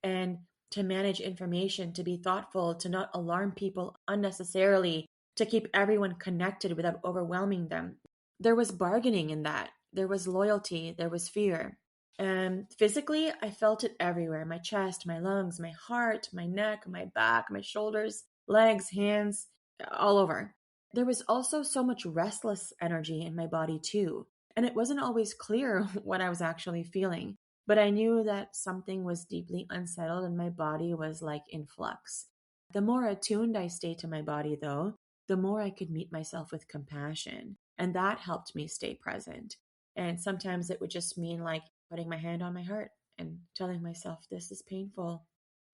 And to manage information, to be thoughtful, to not alarm people unnecessarily, to keep everyone connected without overwhelming them. There was bargaining in that. There was loyalty. There was fear. And physically, I felt it everywhere: my chest, my lungs, my heart, my neck, my back, my shoulders, legs, hands, all over. There was also so much restless energy in my body, too. And it wasn't always clear what I was actually feeling. But I knew that something was deeply unsettled and my body was like in flux. The more attuned I stayed to my body, though, the more I could meet myself with compassion. And that helped me stay present. And sometimes it would just mean like putting my hand on my heart and telling myself, this is painful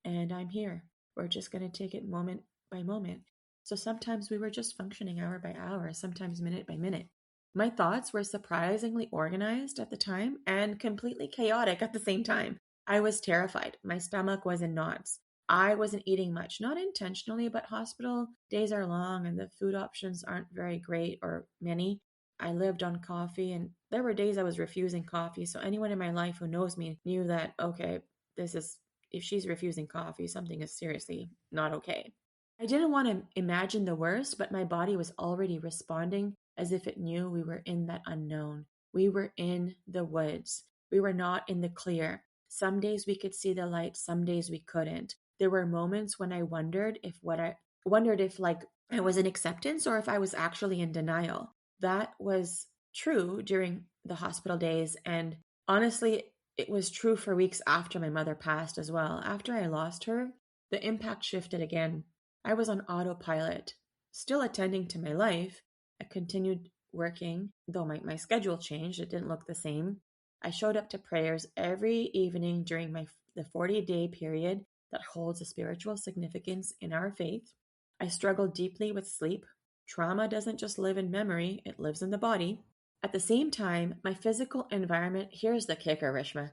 and I'm here. We're just going to take it moment by moment. So sometimes we were just functioning hour by hour, sometimes minute by minute. My thoughts were surprisingly organized at the time and completely chaotic at the same time. I was terrified. My stomach was in knots. I wasn't eating much, not intentionally, but hospital days are long and the food options aren't very great or many. I lived on coffee and there were days I was refusing coffee. So anyone in my life who knows me knew that, okay, if she's refusing coffee, something is seriously not okay. I didn't want to imagine the worst, but my body was already responding as if it knew we were in that unknown. We were in the woods. We were not in the clear. Some days we could see the light, some days we couldn't. There were moments when I wondered if like I was in acceptance or if I was actually in denial. That was true during the hospital days, and Honestly, it was true for weeks after my mother passed as well. After I lost her, the impact shifted again. I was on autopilot, still attending to my life. I continued working, though my schedule changed. It didn't look the same. I showed up to prayers every evening during the 40-day period that holds a spiritual significance in our faith. I struggled deeply with sleep. Trauma doesn't just live in memory, it lives in the body. At the same time, my physical environment, here's the kicker, Rishma.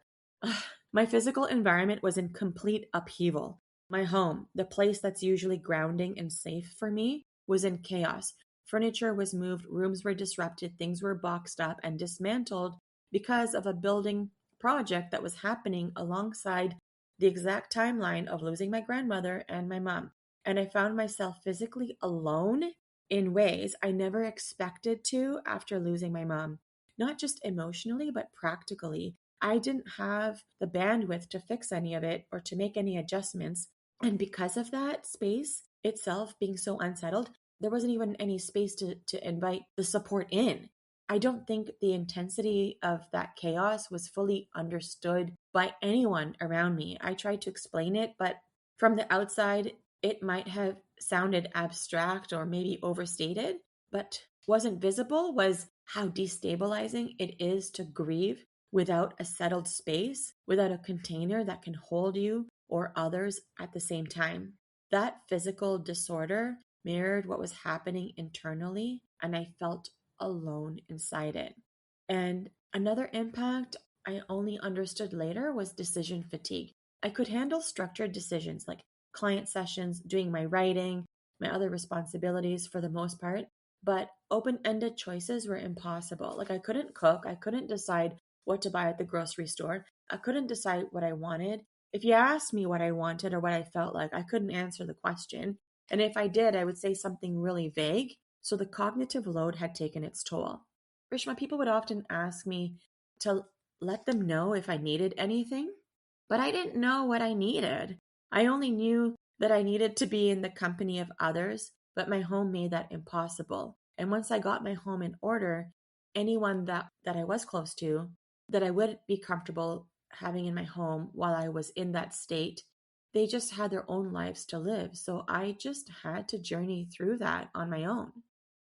My physical environment was in complete upheaval. My home, the place that's usually grounding and safe for me, was in chaos. Furniture was moved, rooms were disrupted, things were boxed up and dismantled because of a building project that was happening alongside the exact timeline of losing my grandmother and my mom. And I found myself physically alone in ways I never expected to after losing my mom. Not just emotionally, but practically. I didn't have the bandwidth to fix any of it or to make any adjustments. And because of that space itself being so unsettled, there wasn't even any space to invite the support in. I don't think the intensity of that chaos was fully understood by anyone around me. I tried to explain it, but from the outside, it might have sounded abstract or maybe overstated, but wasn't visible was how destabilizing it is to grieve without a settled space, without a container that can hold you or others at the same time. That physical disorder mirrored what was happening internally, and I felt alone inside it. And another impact I only understood later was decision fatigue. I could handle structured decisions like client sessions, doing my writing, my other responsibilities for the most part, but open ended choices were impossible. Like I couldn't cook, I couldn't decide what to buy at the grocery store, I couldn't decide what I wanted. If you asked me what I wanted or what I felt like, I couldn't answer the question. And if I did, I would say something really vague. So the cognitive load had taken its toll. Rishma, people would often ask me to let them know if I needed anything, but I didn't know what I needed. I only knew that I needed to be in the company of others, but my home made that impossible. And once I got my home in order, anyone that I was close to, that I would be comfortable having in my home while I was in that state, they just had their own lives to live. So I just had to journey through that on my own.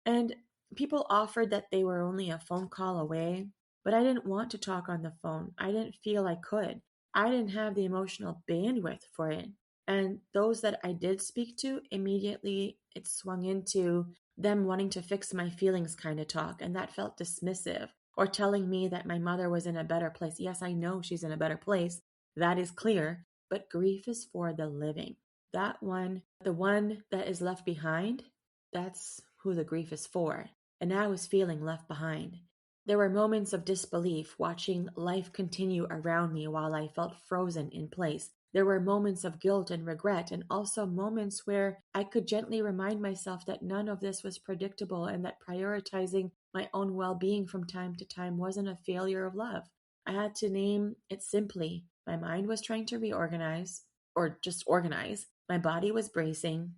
And people offered that they were only a phone call away, but I didn't want to talk on the phone. I didn't feel I could. I didn't have the emotional bandwidth for it. And those that I did speak to, immediately it swung into them wanting to fix my feelings kind of talk. And that felt dismissive or telling me that my mother was in a better place. Yes, I know she's in a better place. That is clear. But grief is for the living. That one, the one that is left behind, that's who the grief is for. And I was feeling left behind. There were moments of disbelief watching life continue around me while I felt frozen in place. There were moments of guilt and regret, and also moments where I could gently remind myself that none of this was predictable and that prioritizing my own well being from time to time wasn't a failure of love. I had to name it simply. My mind was trying to reorganize, or just organize. My body was bracing,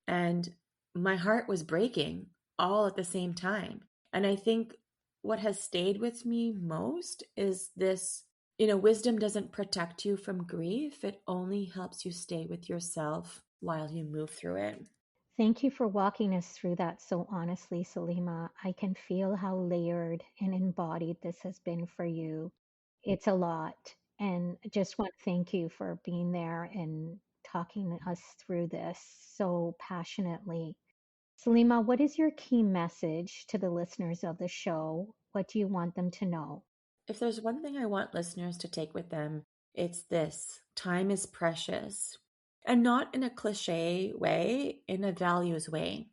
and my heart was breaking all at the same time. And I think what has stayed with me most is this, wisdom doesn't protect you from grief. It only helps you stay with yourself while you move through it.
Thank you for walking us through that so honestly, Salima. I can feel how layered and embodied this has been for you. It's a lot. And I just want to thank you for being there and talking us through this so passionately. Salima, what is your key message to the listeners of the show? What do you want them to know?
If there's one thing I want listeners to take with them, it's this: time is precious. And not in a cliche way, in a values way.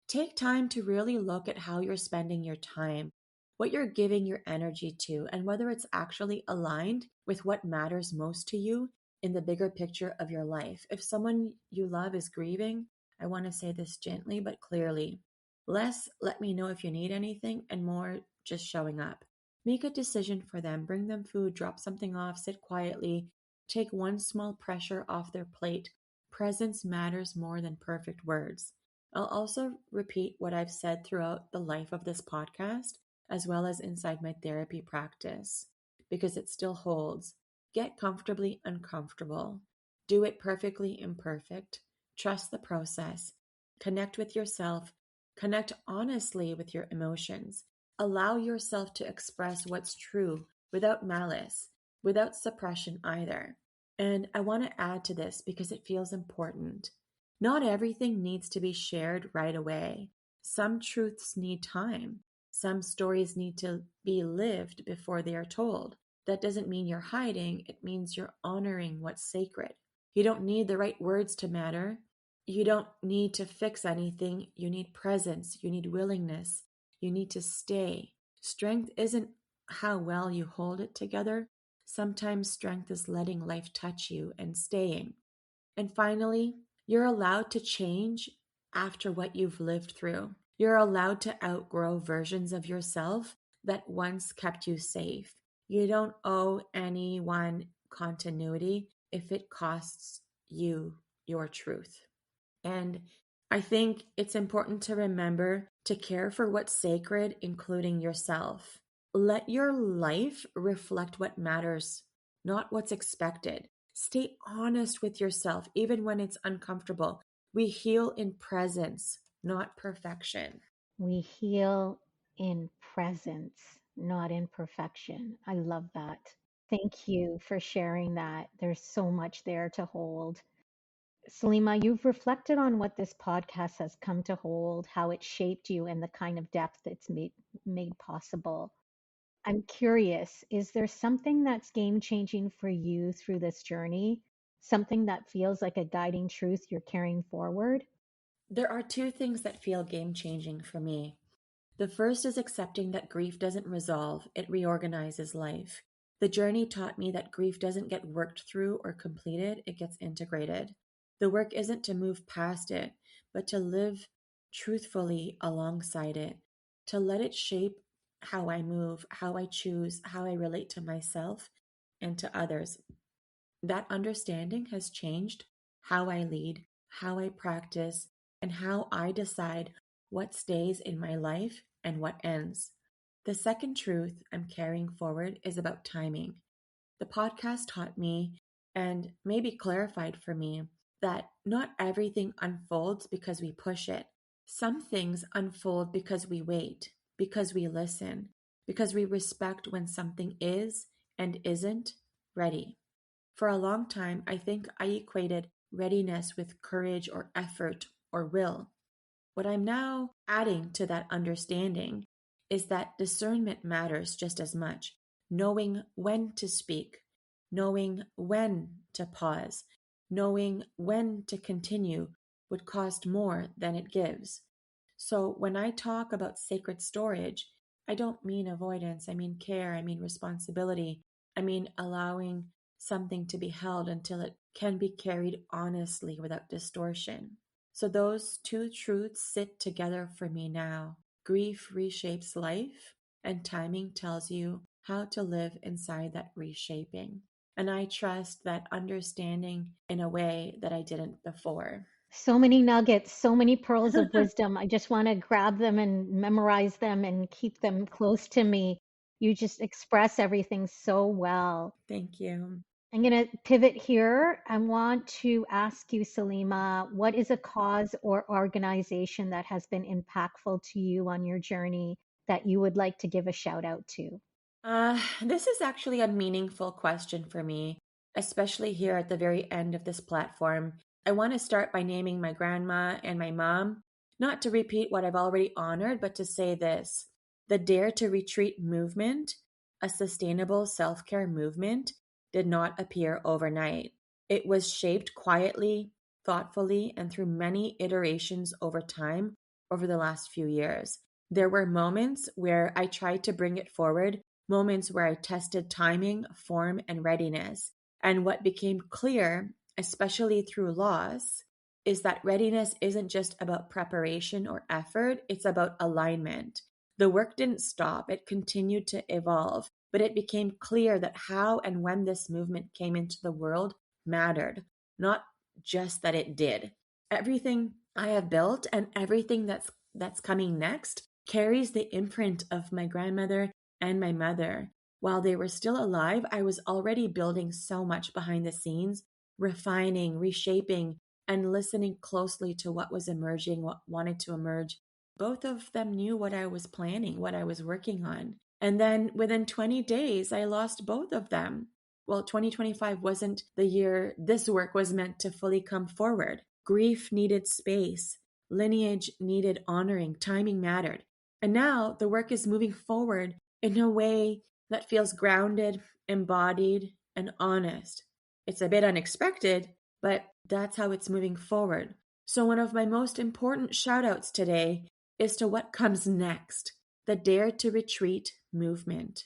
Take time to really look at how you're spending your time, what you're giving your energy to, and whether it's actually aligned with what matters most to you in the bigger picture of your life. If someone you love is grieving, I want to say this gently but clearly. Less, let me know if you need anything, and more, just showing up. Make a decision for them, bring them food, drop something off, sit quietly, take one small pressure off their plate. Presence matters more than perfect words. I'll also repeat what I've said throughout the life of this podcast, as well as inside my therapy practice. because it still holds. Get comfortably uncomfortable. Do it perfectly imperfect. Trust the process. Connect with yourself. Connect honestly with your emotions. Allow yourself to express what's true without malice, without suppression either. And I want to add to this because it feels important. Not everything needs to be shared right away. Some truths need time. Some stories need to be lived before they are told. That doesn't mean you're hiding, it means you're honoring what's sacred. You don't need the right words to matter. You don't need to fix anything. You need presence. You need willingness. You need to stay. Strength isn't how well you hold it together. Sometimes strength is letting life touch you and staying. And finally, you're allowed to change after what you've lived through. You're allowed to outgrow versions of yourself that once kept you safe. You don't owe anyone continuity if it costs you your truth. And I think it's important to remember to care for what's sacred, including yourself. Let your life reflect what matters, not what's expected. Stay honest with yourself, even when it's uncomfortable. We heal in presence, not perfection.
We heal in presence, not in perfection. I love that. Thank you for sharing that. There's so much there to hold. Salima, you've reflected on what this podcast has come to hold, how it shaped you, and the kind of depth it's made possible. I'm curious, is there something that's game changing for you through this journey? Something that feels like a guiding truth you're carrying forward?
There are two things that feel game changing for me. The first is accepting that grief doesn't resolve, it reorganizes life. The journey taught me that grief doesn't get worked through or completed, it gets integrated. The work isn't to move past it, but to live truthfully alongside it, to let it shape how I move, how I choose, how I relate to myself and to others. That understanding has changed how I lead, how I practice, and how I decide what stays in my life and what ends. The second truth I'm carrying forward is about timing. The podcast taught me and maybe clarified for me that not everything unfolds because we push it. Some things unfold because we wait, because we listen, because we respect when something is and isn't ready. For a long time, I think I equated readiness with courage or effort or will. What I'm now adding to that understanding is that discernment matters just as much. Knowing when to speak, knowing when to pause, knowing when to continue would cost more than it gives. So when I talk about sacred storage, I don't mean avoidance, I mean care, I mean responsibility, I mean allowing something to be held until it can be carried honestly without distortion. So those two truths sit together for me now. Grief reshapes life, and timing tells you how to live inside that reshaping. And I trust that understanding in a way that I didn't before.
So many nuggets, so many pearls of wisdom. I just want to grab them and memorize them and keep them close to me. You just express everything so well.
Thank you.
I'm going to pivot here. I want to ask you, Salima, what is a cause or organization that has been impactful to you on your journey that you would like to give a shout out to?
This is actually a meaningful question for me, especially here at the very end of this platform. I want to start by naming my grandma and my mom, not to repeat what I've already honored, but to say this. The Dare to Retreat movement, a sustainable self care movement, did not appear overnight. It was shaped quietly, thoughtfully, and through many iterations over time over the last few years. There were moments where I tried to bring it forward, moments where I tested timing, form, and readiness. And what became clear, especially through loss, is that readiness isn't just about preparation or effort, it's about alignment. The work didn't stop, it continued to evolve, but it became clear that how and when this movement came into the world mattered, not just that it did. Everything I have built and everything that's coming next carries the imprint of my grandmother and my mother. while they were still alive, I was already building so much behind the scenes, refining, reshaping, and listening closely to what was emerging, what wanted to emerge. Both of them knew what I was planning, what I was working on. And then within 20 days, I lost both of them. Well, 2025 wasn't the year this work was meant to fully come forward. Grief needed space, lineage needed honoring, timing mattered. And now the work is moving forward in a way that feels grounded, embodied, and honest. It's a bit unexpected, but that's how it's moving forward. So, one of my most important shout outs today is to what comes next, the Dare to Retreat movement.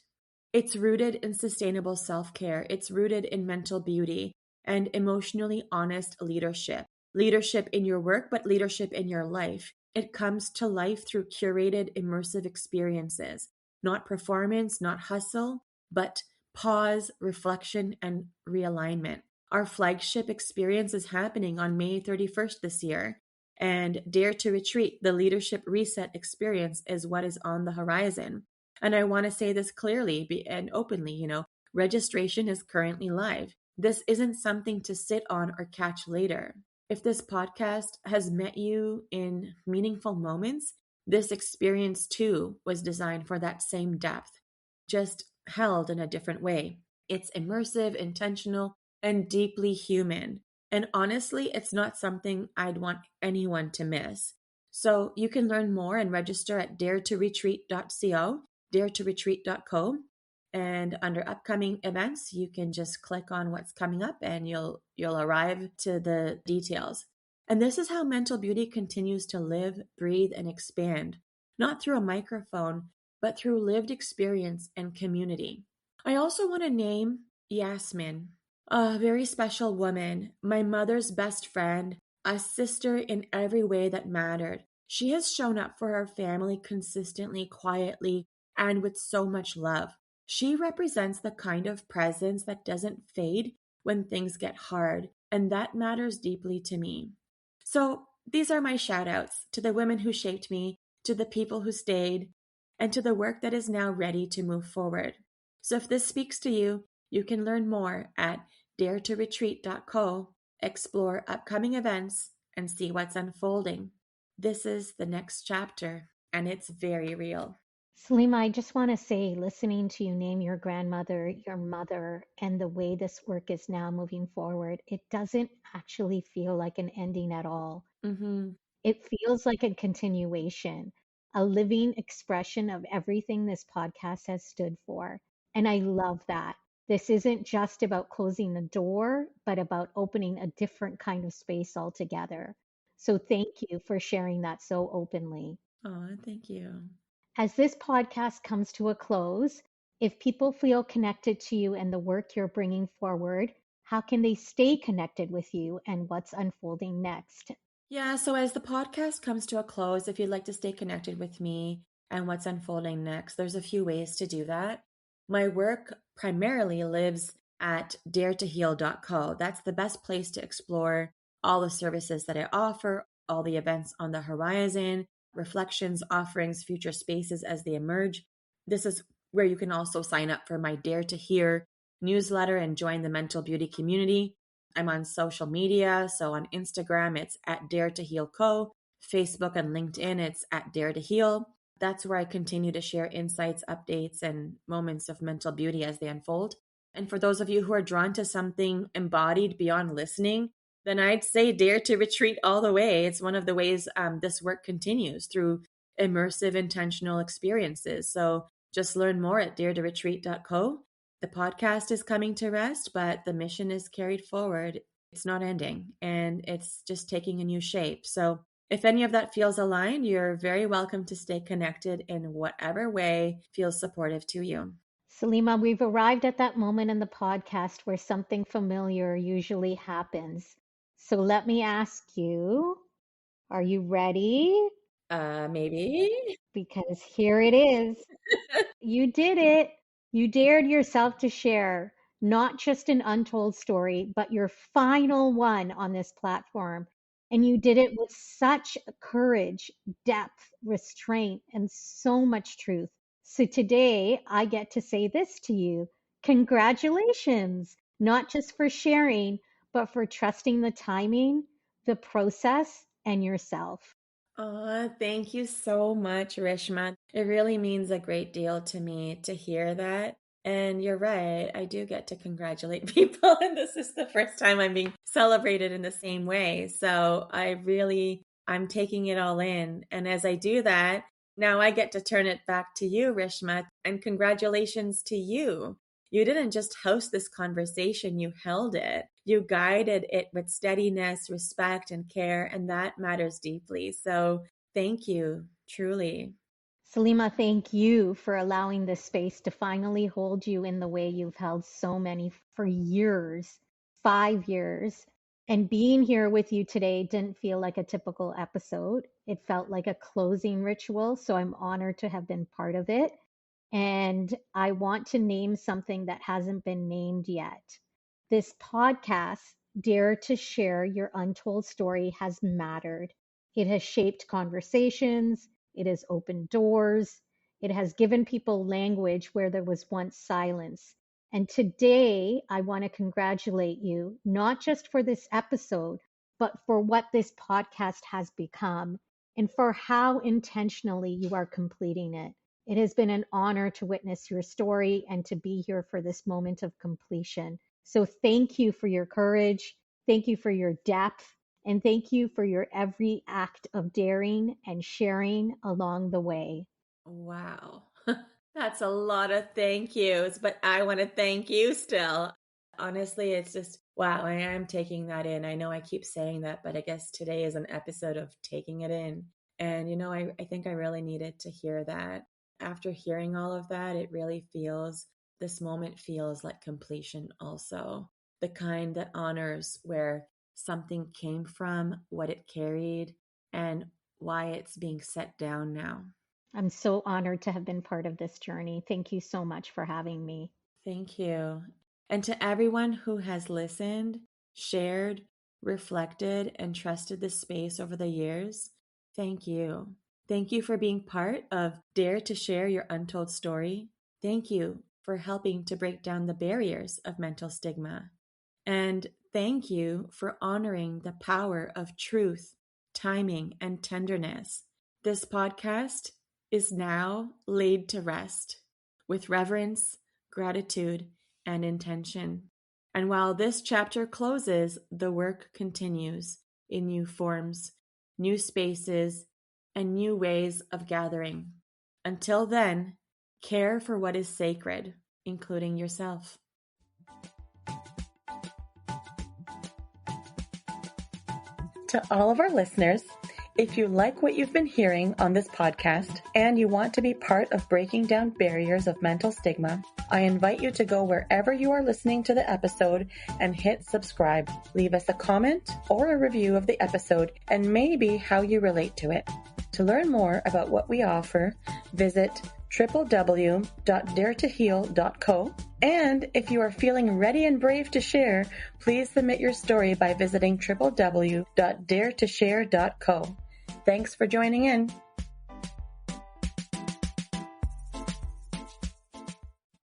It's rooted in sustainable self care, it's rooted in mental beauty and emotionally honest leadership. Leadership in your work, but leadership in your life. It comes to life through curated, immersive experiences, not performance, not hustle, but pause, reflection, and realignment. Our flagship experience is happening on May 31st this year. And Dare to Retreat, the leadership reset experience, is what is on the horizon. And I want to say this clearly and openly, registration is currently live. This isn't something to sit on or catch later. If this podcast has met you in meaningful moments, this experience too was designed for that same depth, just held in a different way. It's immersive, intentional, and deeply human. And honestly, it's not something I'd want anyone to miss. So you can learn more and register at daretoretreat.co, daretoretreat.co. And under upcoming events, you can just click on what's coming up and you'll arrive to the details. And this is how mental beauty continues to live, breathe, and expand, not through a microphone, but through lived experience and community. I also want to name Yasmin, a very special woman, my mother's best friend, a sister in every way that mattered. She has shown up for her family consistently, quietly, and with so much love. She represents the kind of presence that doesn't fade when things get hard, and that matters deeply to me. So, these are my shout outs to the women who shaped me, to the people who stayed, and to the work that is now ready to move forward. So, if this speaks to you, you can learn more at daretoretreat.co, explore upcoming events, and see what's unfolding. This is the next chapter, and it's very real.
Salima, I just want to say, listening to you name your grandmother, your mother, and the way this work is now moving forward, it doesn't actually feel like an ending at all.
Mm-hmm.
It feels like a continuation, a living expression of everything this podcast has stood for. And I love that. This isn't just about closing the door, but about opening a different kind of space altogether. So thank you for sharing that so openly.
Oh, thank you.
As this podcast comes to a close, if people feel connected to you and the work you're bringing forward, how can they stay connected with you and what's unfolding next?
Yeah, so as the podcast comes to a close, if you'd like to stay connected with me and what's unfolding next, there's a few ways to do that. My work primarily lives at daretoheal.co. That's the best place to explore all the services that I offer, all the events on the horizon, reflections, offerings, future spaces as they emerge. This is where you can also sign up for my Dare to Hear newsletter and join the mental beauty community. I'm on social media. So on Instagram, it's at Dare to Heal Co. Facebook and LinkedIn, it's at Dare to Heal. That's where I continue to share insights, updates, and moments of mental beauty as they unfold. And for those of you who are drawn to something embodied beyond listening, then I'd say Dare to Retreat all the way. It's one of the ways this work continues through immersive, intentional experiences. So just learn more at daretoretreat.co. The podcast is coming to rest, but the mission is carried forward. It's not ending, and it's just taking a new shape. So if any of that feels aligned, you're very welcome to stay connected in whatever way feels supportive to you.
Salima, we've arrived at that moment in the podcast where something familiar usually happens. So let me ask you, are you ready?
Maybe.
Because here it is. You did it. You dared yourself to share not just an untold story, but your final one on this platform. And you did it with such courage, depth, restraint, and so much truth. So today I get to say this to you. Congratulations, not just for sharing, but for trusting the timing, the process, and yourself.
Oh, thank you so much, Rishma. It really means a great deal to me to hear that. And you're right, I do get to congratulate people, and this is the first time I'm being celebrated in the same way. So I'm taking it all in. And as I do that, now I get to turn it back to you, Rishma, and congratulations to you. You didn't just host this conversation, you held it. You guided it with steadiness, respect, and care, and that matters deeply. So thank you, truly.
Salima, thank you for allowing this space to finally hold you in the way you've held so many for years, 5 years. And being here with you today didn't feel like a typical episode. It felt like a closing ritual. So I'm honored to have been part of it. And I want to name something that hasn't been named yet. This podcast, Dare to Share Your Untold Story, has mattered. It has shaped conversations. It has opened doors. It has given people language where there was once silence. And today, I want to congratulate you, not just for this episode, but for what this podcast has become and for how intentionally you are completing it. It has been an honor to witness your story and to be here for this moment of completion. So thank you for your courage. Thank you for your depth. And thank you for your every act of daring and sharing along the way.
Wow. That's a lot of thank yous, but I want to thank you still. Honestly, it's just, wow, I am taking that in. I know I keep saying that, but I guess today is an episode of taking it in. And, I think I really needed to hear that. After hearing all of that, this moment feels like completion also. The kind that honors where something came from, what it carried, and why it's being set down now.
I'm so honored to have been part of this journey. Thank you so much for having me.
Thank you. And to everyone who has listened, shared, reflected, and trusted this space over the years, thank you. Thank you for being part of Dare to Share Your Untold Story. Thank you for helping to break down the barriers of mental stigma. And thank you for honoring the power of truth, timing, and tenderness. This podcast is now laid to rest with reverence, gratitude, and intention. And while this chapter closes, the work continues in new forms, new spaces, and new ways of gathering. Until then, care for what is sacred, including yourself.
To all of our listeners, if you like what you've been hearing on this podcast and you want to be part of breaking down barriers of mental stigma, I invite you to go wherever you are listening to the episode and hit subscribe. Leave us a comment or a review of the episode and maybe how you relate to it. To learn more about what we offer, visit www.daretoheal.co. And if you are feeling ready and brave to share, please submit your story by visiting www.daretoshare.co. Thanks for joining in.